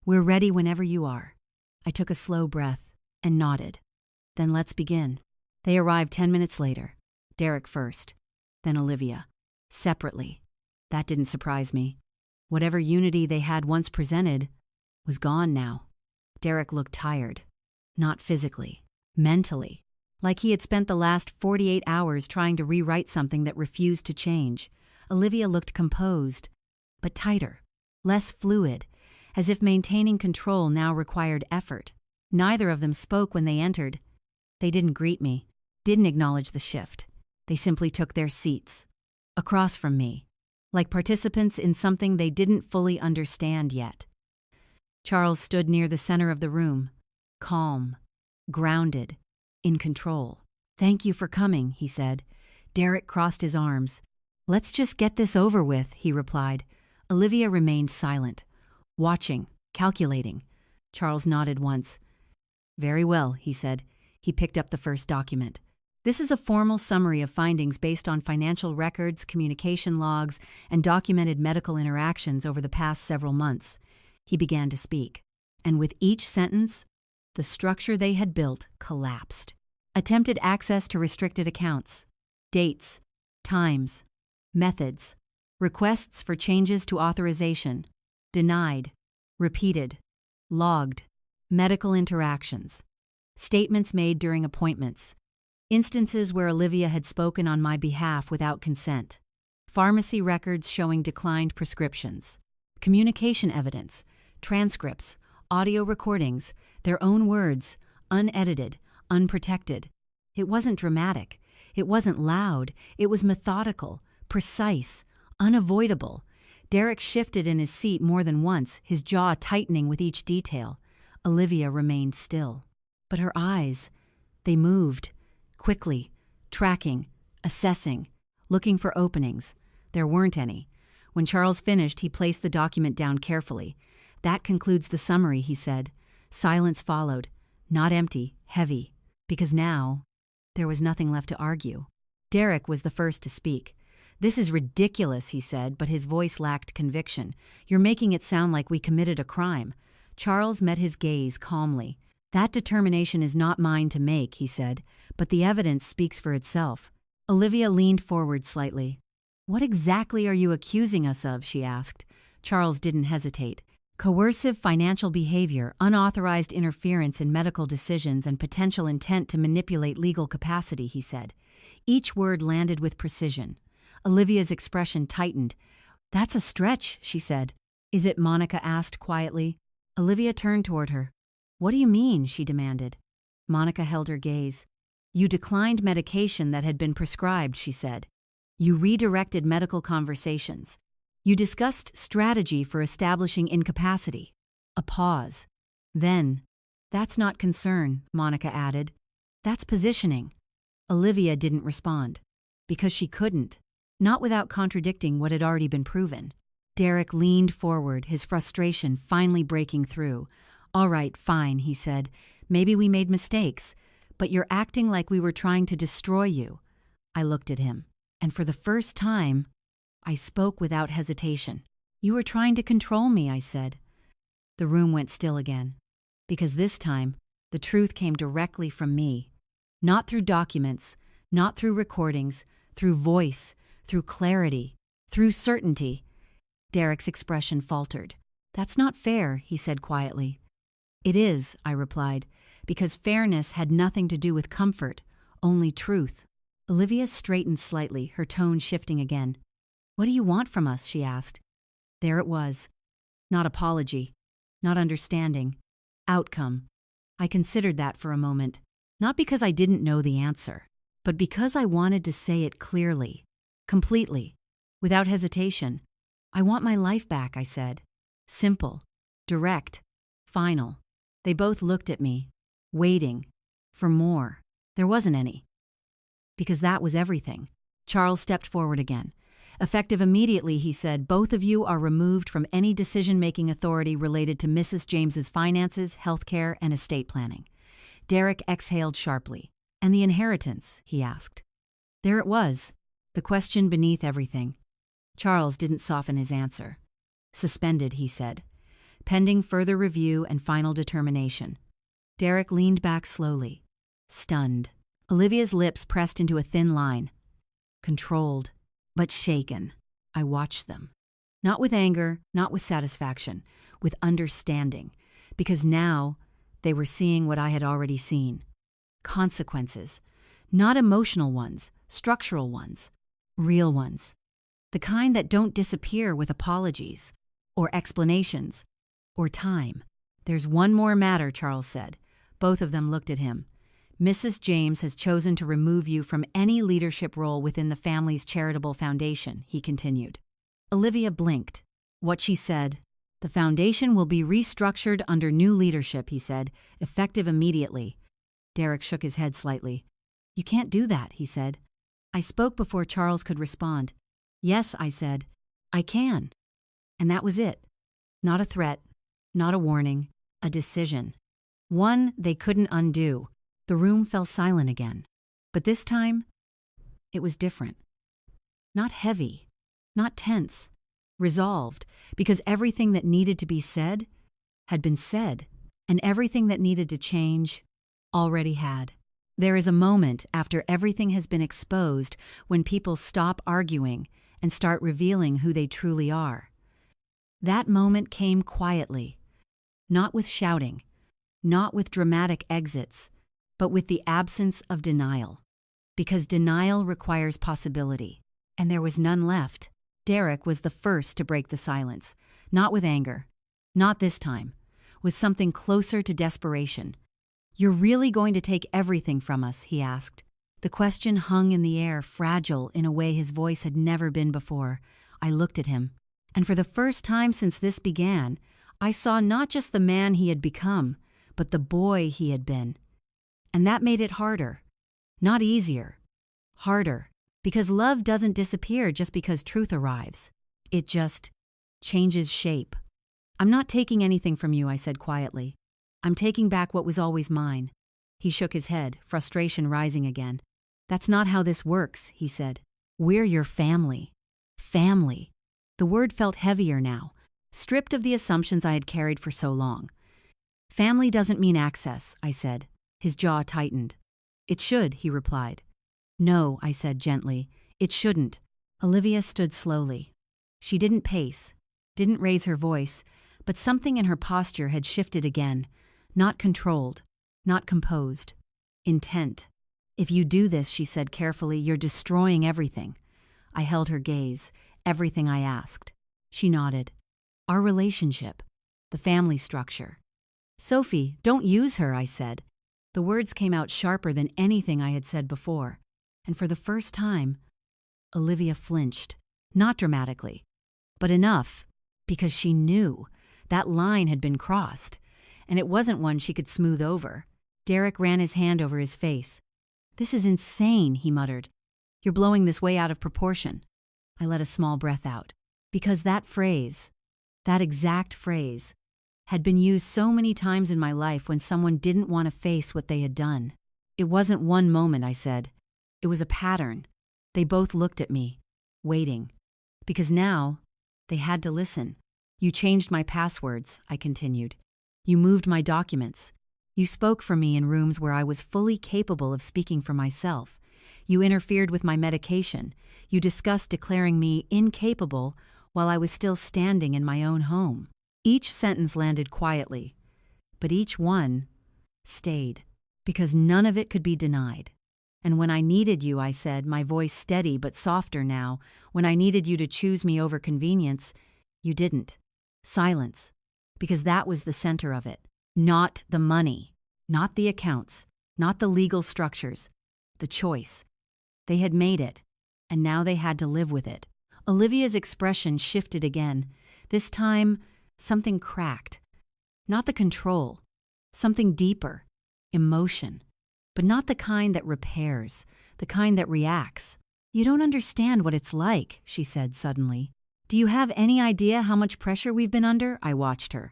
"We're ready whenever you are." I took a slow breath and nodded. "Then let's begin." They arrived 10 minutes later. Derek first, then Olivia. Separately. That didn't surprise me. Whatever unity they had once presented was gone now. Derek looked tired. Not physically, mentally. Like he had spent the last 48 hours trying to rewrite something that refused to change. Olivia looked composed, but tighter, less fluid, as if maintaining control now required effort. Neither of them spoke when they entered. They didn't greet me, didn't acknowledge the shift. They simply took their seats, across from me, like participants in something they didn't fully understand yet. Charles stood near the center of the room, calm, grounded, in control. "Thank you for coming," he said. Derek crossed his arms. "Let's just get this over with," he replied. Olivia remained silent, watching, calculating. Charles nodded once. "Very well," he said. He picked up the first document. "This is a formal summary of findings based on financial records, communication logs, and documented medical interactions over the past several months." He began to speak. And with each sentence, the structure they had built collapsed. Attempted access to restricted accounts. Dates. Times. Methods. Requests for changes to authorization. Denied. Repeated. Logged. Medical interactions. Statements made during appointments. Instances where Olivia had spoken on my behalf without consent. Pharmacy records showing declined prescriptions. Communication evidence. Transcripts. Audio recordings. Their own words. Unedited. Unprotected. It wasn't dramatic. It wasn't loud. It was methodical. Precise. Unavoidable. Derek shifted in his seat more than once, his jaw tightening with each detail. Olivia remained still. But her eyes, they moved. Quickly, tracking, assessing, looking for openings. There weren't any. When Charles finished, he placed the document down carefully. "That concludes the summary," he said. Silence followed. Not empty, heavy. Because now, there was nothing left to argue. Derek was the first to speak. "This is ridiculous," he said, but his voice lacked conviction. "You're making it sound like we committed a crime." Charles met his gaze calmly. "That determination is not mine to make," he said, "but the evidence speaks for itself." Olivia leaned forward slightly. "What exactly are you accusing us of?" she asked. Charles didn't hesitate. "Coercive financial behavior, unauthorized interference in medical decisions, and potential intent to manipulate legal capacity," he said. Each word landed with precision. Olivia's expression tightened. "That's a stretch," she said. "Is it?" Monica asked quietly. Olivia turned toward her. "What do you mean?" she demanded. Monica held her gaze. "You declined medication that had been prescribed," she said. "You redirected medical conversations. You discussed strategy for establishing incapacity. A pause. Then, that's not concern, Monica added. That's positioning. Olivia didn't respond. Because she couldn't. Not without contradicting what had already been proven. Derek leaned forward, his frustration finally breaking through. All right, fine, he said. Maybe we made mistakes, but you're acting like we were trying to destroy you. I looked at him, and for the first time, I spoke without hesitation. You were trying to control me, I said. The room went still again, because this time, the truth came directly from me. Not through documents, not through recordings, through voice, through clarity, through certainty. Derek's expression faltered. That's not fair, he said quietly. It is, I replied, because fairness had nothing to do with comfort, only truth. Olivia straightened slightly, her tone shifting again. What do you want from us? She asked. There it was. Not apology, not understanding. Outcome. I considered that for a moment, not because I didn't know the answer, but because I wanted to say it clearly, completely, without hesitation. I want my life back, I said. Simple, direct, final. They both looked at me, waiting for more. There wasn't any. Because that was everything. Charles stepped forward again. Effective immediately, he said, both of you are removed from any decision-making authority related to Mrs. James's finances, healthcare, and estate planning. Derek exhaled sharply. And the inheritance? He asked. There it was, the question beneath everything. Charles didn't soften his answer. Suspended, he said, pending further review and final determination. Derek leaned back slowly, stunned. Olivia's lips pressed into a thin line. Controlled, but shaken. I watched them. Not with anger, not with satisfaction, with understanding, because now they were seeing what I had already seen. Consequences. Not emotional ones, structural ones, real ones. The kind that don't disappear with apologies, or explanations, or time. There's one more matter, Charles said. Both of them looked at him. Mrs. James has chosen to remove you from any leadership role within the family's charitable foundation, he continued. Olivia blinked. What she said, the foundation will be restructured under new leadership, he said, effective immediately. Derek shook his head slightly. You can't do that, he said. I spoke before Charles could respond. Yes, I said, I can. And that was it. Not a threat, not a warning, a decision. One they couldn't undo. The room fell silent again. But this time, it was different. Not heavy, not tense, resolved, because everything that needed to be said had been said, and everything that needed to change already had. There is a moment after everything has been exposed when people stop arguing and start revealing who they truly are. That moment came quietly, not with shouting, not with dramatic exits, but with the absence of denial. Because denial requires possibility, and there was none left. Derek was the first to break the silence, not with anger, not this time, with something closer to desperation. You're really going to take everything from us, he asked. The question hung in the air, fragile in a way his voice had never been before. I looked at him, and for the first time since this began, I saw not just the man he had become, but the boy he had been. And that made it harder. Not easier. Harder. Because love doesn't disappear just because truth arrives. It just changes shape. I'm not taking anything from you, I said quietly. I'm taking back what was always mine. He shook his head, frustration rising again. That's not how this works, he said. We're your family. Family. The word felt heavier now, stripped of the assumptions I had carried for so long. Family doesn't mean access, I said. His jaw tightened. It should, he replied. No, I said gently. It shouldn't. Olivia stood slowly. She didn't pace, didn't raise her voice, but something in her posture had shifted again. Not controlled, not composed. Intent. If you do this, she said carefully, you're destroying everything. I held her gaze, everything I asked. She nodded. Our relationship. The family structure. Sophie, don't use her, I said. The words came out sharper than anything I had said before. And for the first time, Olivia flinched. Not dramatically, But enough, because she knew that line had been crossed, and it wasn't one she could smooth over. Derek ran his hand over his face. "This is insane," he muttered. "You're blowing this way out of proportion." I let a small breath out, because that phrase, that exact phrase, had been used so many times in my life when someone didn't want to face what they had done. "It wasn't one moment," I said. "It was a pattern." They both looked at me, waiting, because now they had to listen. "You changed my passwords," I continued. "You moved my documents. You spoke for me in rooms where I was fully capable of speaking for myself. You interfered with my medication. You discussed declaring me incapable while I was still standing in my own home." Each sentence landed quietly, but each one stayed, because none of it could be denied. "And when I needed you," I said, my voice steady but softer now, "when I needed you to choose me over convenience, you didn't." Silence, because that was the center of it. Not the money, not the accounts, not the legal structures, the choice. They had made it, and now they had to live with it. Olivia's expression shifted again. This time, something cracked. Not the control, something deeper, emotion. But not the kind that repairs, the kind that reacts. "You don't understand what it's like," she said suddenly. "Do you have any idea how much pressure we've been under?" I watched her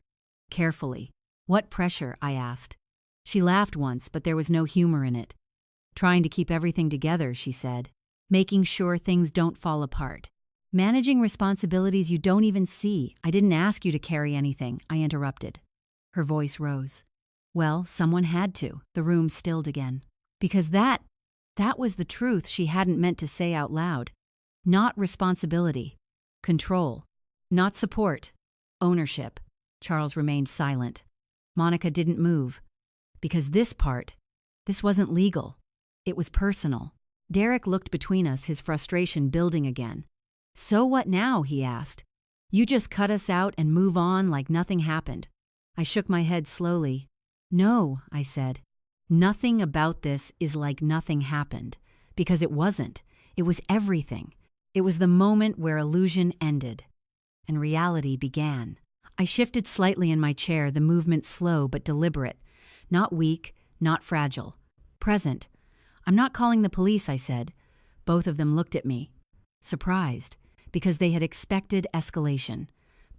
carefully. "What pressure?" I asked. She laughed once, but there was no humor in it. "Trying to keep everything together," she said. "Making sure things don't fall apart. Managing responsibilities you don't even see." "I didn't ask you to carry anything," I interrupted. Her voice rose. "Well, someone had to." The room stilled again. Because that was the truth she hadn't meant to say out loud. Not responsibility. Control. Not support. Ownership. Charles remained silent. Monica didn't move. Because this wasn't legal. It was personal. Derek looked between us, his frustration building again. "So what now?" he asked. "You just cut us out and move on like nothing happened." I shook my head slowly. "No," I said. "Nothing about this is like nothing happened. Because it wasn't. It was everything. It was the moment where illusion ended and reality began." I shifted slightly in my chair, the movement slow but deliberate. Not weak, not fragile. Present. "I'm not calling the police," I said. Both of them looked at me, surprised, because they had expected escalation,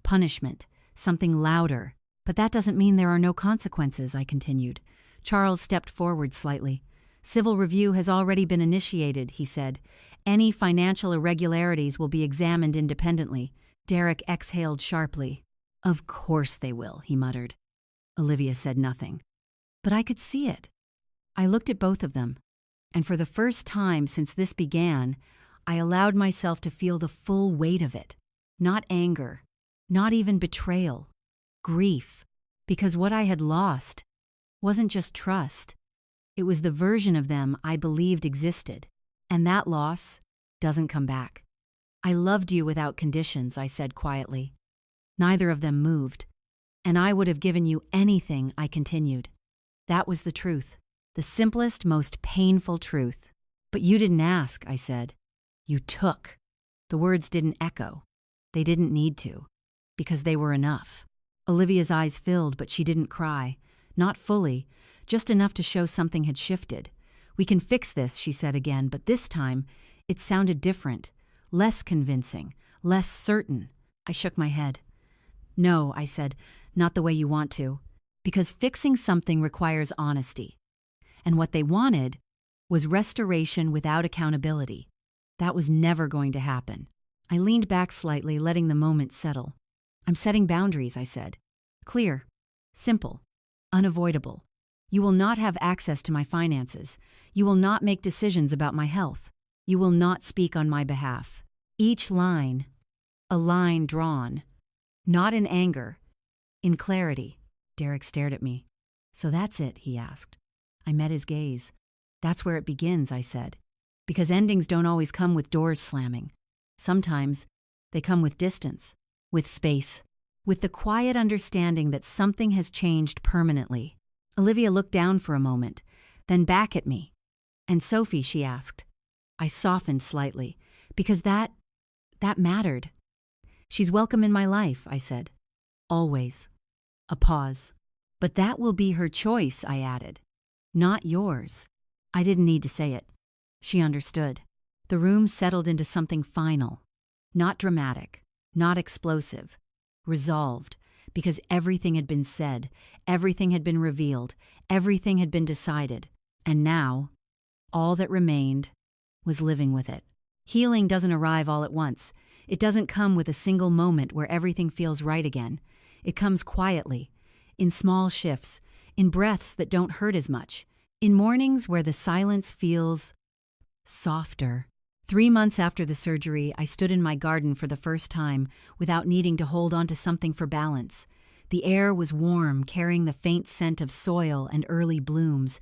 punishment, something louder. "But that doesn't mean there are no consequences," I continued. Charles stepped forward slightly. "Civil review has already been initiated," he said. "Any financial irregularities will be examined independently." Derek exhaled sharply. "Of course they will," he muttered. Olivia said nothing. But I could see it. I looked at both of them, and for the first time since this began, I allowed myself to feel the full weight of it. Not anger, not even betrayal. Grief, because what I had lost wasn't just trust. It was the version of them I believed existed, and that loss doesn't come back. "I loved you without conditions," I said quietly. Neither of them moved. "And I would have given you anything," I continued. That was the truth, the simplest, most painful truth. "But you didn't ask," I said. "You took." The words didn't echo. They didn't need to, because they were enough. Olivia's eyes filled, but she didn't cry. Not fully, just enough to show something had shifted. "We can fix this," she said again, but this time it sounded different, less convincing, less certain. I shook my head. "No," I said, "not the way you want to. Because fixing something requires honesty. And what they wanted was restoration without accountability. That was never going to happen." I leaned back slightly, letting the moment settle. "I'm setting boundaries," I said. "Clear, simple, unavoidable. You will not have access to my finances. You will not make decisions about my health. You will not speak on my behalf." Each line, a line drawn, not in anger, in clarity. Derek stared at me. "So that's it?" he asked. I met his gaze. "That's where it begins," I said. "Because endings don't always come with doors slamming. Sometimes they come with distance, with space, with the quiet understanding that something has changed permanently." Olivia looked down for a moment, then back at me. "And Sophie?" she asked. I softened slightly, because that mattered. She's welcome in my life, I said. Always. A pause. But that will be her choice, I added. Not yours. I didn't need to say it. She understood. The room settled into something final. Not dramatic, not explosive. Resolved, because everything had been said, everything had been revealed, everything had been decided. And now, all that remained was living with it. Healing doesn't arrive all at once. It doesn't come with a single moment where everything feels right again. It comes quietly, in small shifts, in breaths that don't hurt as much, in mornings where the silence feels softer. 3 months after the surgery, I stood in my garden for the first time without needing to hold on to something for balance. The air was warm, carrying the faint scent of soil and early blooms.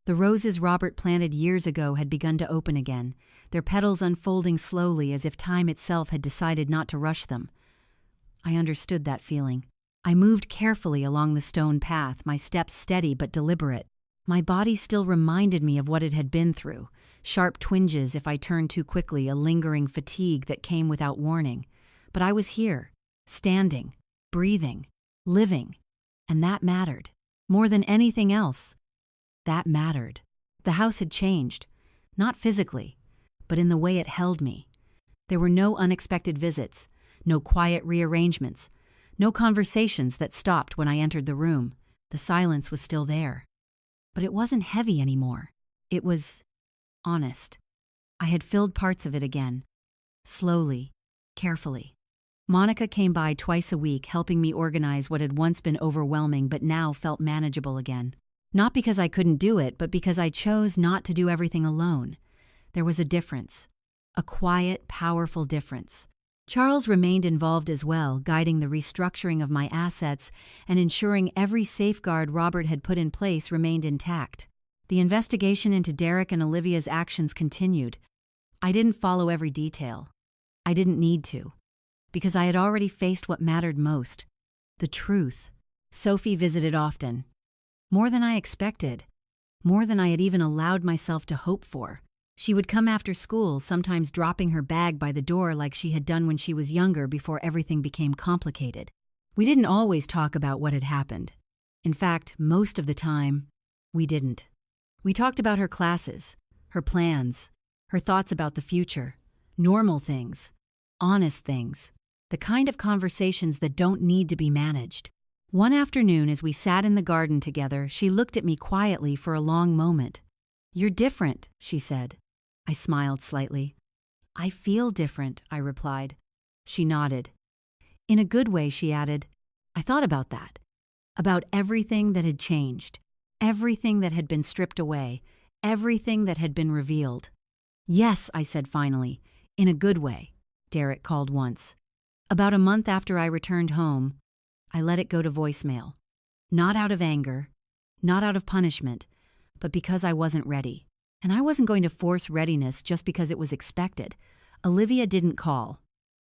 The roses Robert planted years ago had begun to open again, their petals unfolding slowly as if time itself had decided not to rush them. I understood that feeling. I moved carefully along the stone path, my steps steady but deliberate. My body still reminded me of what it had been through. Sharp twinges if I turned too quickly, a lingering fatigue that came without warning. But I was here, standing, breathing, living, and that mattered. More than anything else, that mattered. The house had changed, not physically, but in the way it held me. There were no unexpected visits, no quiet rearrangements, no conversations that stopped when I entered the room. The silence was still there. But it wasn't heavy anymore. It was honest. I had filled parts of it again, slowly, carefully. Monica came by twice a week, helping me organize what had once been overwhelming but now felt manageable again. Not because I couldn't do it, but because I chose not to do everything alone. There was a difference, a quiet, powerful difference. Charles remained involved as well, guiding the restructuring of my assets and ensuring every safeguard Robert had put in place remained intact. The investigation into Derek and Olivia's actions continued. I didn't follow every detail. I didn't need to, because I had already faced what mattered most, the truth. Sophie visited often. More than I expected, more than I had even allowed myself to hope for. She would come after school, sometimes dropping her bag by the door like she had done when she was younger before everything became complicated. We didn't always talk about what had happened. In fact, most of the time, we didn't. We talked about her classes, her plans, her thoughts about the future, normal things, honest things, the kind of conversations that don't need to be managed. One afternoon, as we sat in the garden together, she looked at me quietly for a long moment. "You're different," she said. I smiled slightly. "I feel different," I replied. She nodded. In a good way, she added, "I thought about that, about everything that had changed, everything that had been stripped away, everything that had been revealed." "Yes," I said finally, "in a good way," Derek called once. About a month after I returned home, I let it go to voicemail. Not out of anger, not out of punishment, but because I wasn't ready. And I wasn't going to force readiness just because it was expected. Olivia didn't call.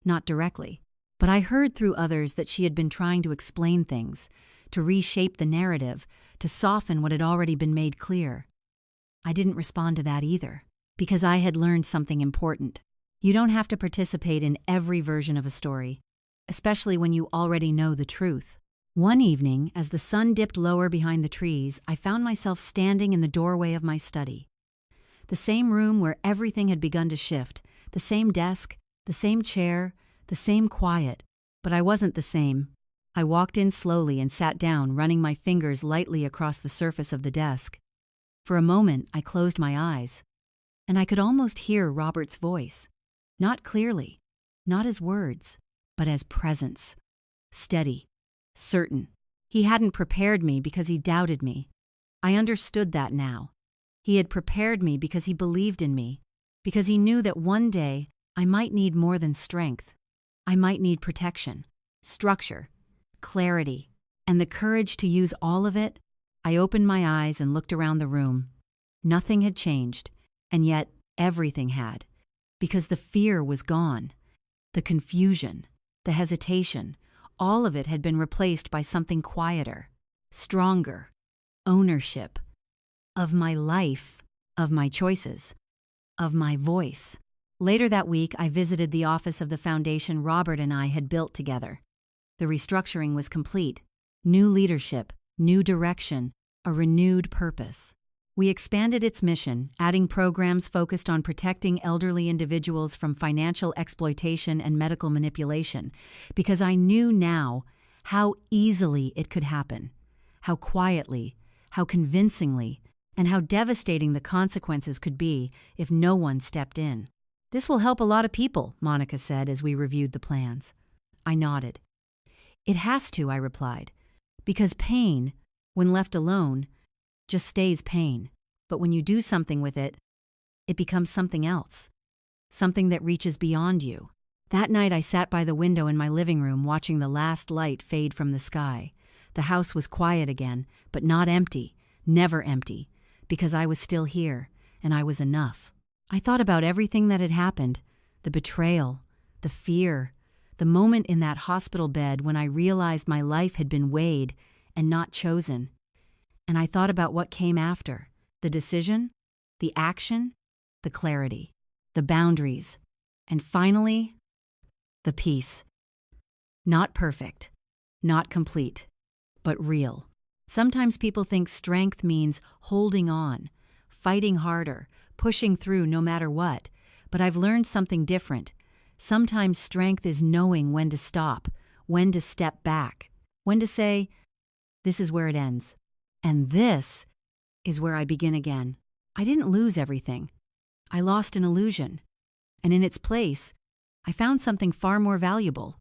Not directly. But I heard through others that she had been trying to explain things, to reshape the narrative, to soften what had already been made clear. I didn't respond to that either, because I had learned something important. You don't have to participate in every version of a story, especially when you already know the truth. One evening, as the sun dipped lower behind the trees, I found myself standing in the doorway of my study. The same room where everything had begun to shift, the same desk, the same chair, the same quiet, but I wasn't the same. I walked in slowly and sat down, running my fingers lightly across the surface of the desk. For a moment, I closed my eyes, and I could almost hear Robert's voice. Not clearly, not as words, but as presence. Steady, certain. He hadn't prepared me because he doubted me. I understood that now. He had prepared me because he believed in me, because he knew that one day I might need more than strength. I might need protection, structure, clarity, and the courage to use all of it. I opened my eyes and looked around the room. Nothing had changed, and yet everything had, because the fear was gone. The confusion, the hesitation, all of it had been replaced by something quieter, stronger, ownership. Of my life, of my choices, of my voice. Later that week, I visited the office of the foundation Robert and I had built together. The restructuring was complete. New leadership, new direction, a renewed purpose. We expanded its mission, adding programs focused on protecting elderly individuals from financial exploitation and medical manipulation, because I knew now how easily it could happen, how quietly, how convincingly, and how devastating the consequences could be if no one stepped in. "This will help a lot of people," Monica said as we reviewed the plans. I nodded. "It has to," I replied, "because pain, when left alone, just stays pain. But when you do something with it, it becomes something else, something that reaches beyond you." That night I sat by the window in my living room watching the last light fade from the sky. The house was quiet again, but not empty, never empty, because I was still here, and I was enough. I thought about everything that had happened, the betrayal, the fear, the moment in that hospital bed when I realized my life had been weighed and not chosen. And I thought about what came after, the decision, the action, the clarity, the boundaries, and finally, the peace. Not perfect, not complete, but real. Sometimes people think strength means holding on, fighting harder, pushing through no matter what, but I've learned something different. Sometimes strength is knowing when to stop, when to step back, when to say, "This is where it ends, and this is where I begin again." I didn't lose everything. I lost an illusion, and in its place, I found something far more valuable: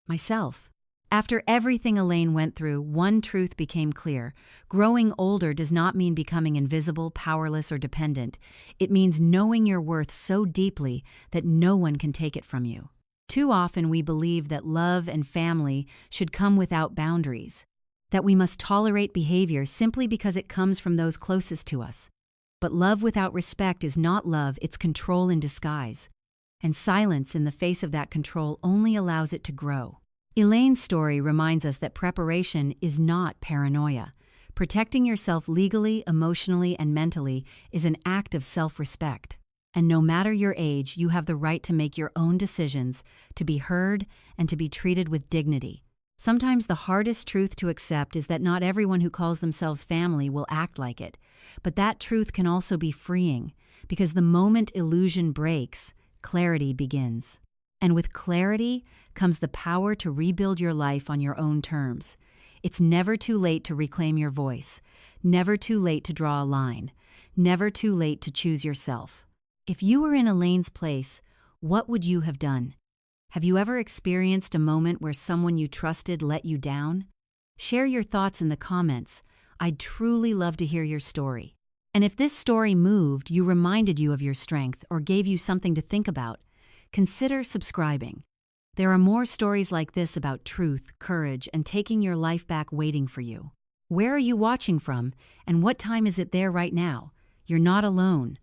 myself. After everything Elaine went through, one truth became clear. Growing older does not mean becoming invisible, powerless, or dependent. It means knowing your worth so deeply that no one can take it from you. Too often we believe that love and family should come without boundaries, that we must tolerate behavior simply because it comes from those closest to us. But love without respect is not love, it's control in disguise. And silence in the face of that control only allows it to grow. Elaine's story reminds us that preparation is not paranoia. Protecting yourself legally, emotionally, and mentally is an act of self-respect. And no matter your age, you have the right to make your own decisions, to be heard, and to be treated with dignity. Sometimes the hardest truth to accept is that not everyone who calls themselves family will act like it. But that truth can also be freeing, because the moment illusion breaks, clarity begins. And with clarity comes the power to rebuild your life on your own terms. It's never too late to reclaim your voice, never too late to draw a line, never too late to choose yourself. If you were in Elaine's place, what would you have done? Have you ever experienced a moment where someone you trusted let you down? Share your thoughts in the comments. I'd truly love to hear your story. And if this story moved you, reminded you of your strength, or gave you something to think about, consider subscribing. There are more stories like this about truth, courage, and taking your life back waiting for you. Where are you watching from, and what time is it there right now? You're not alone.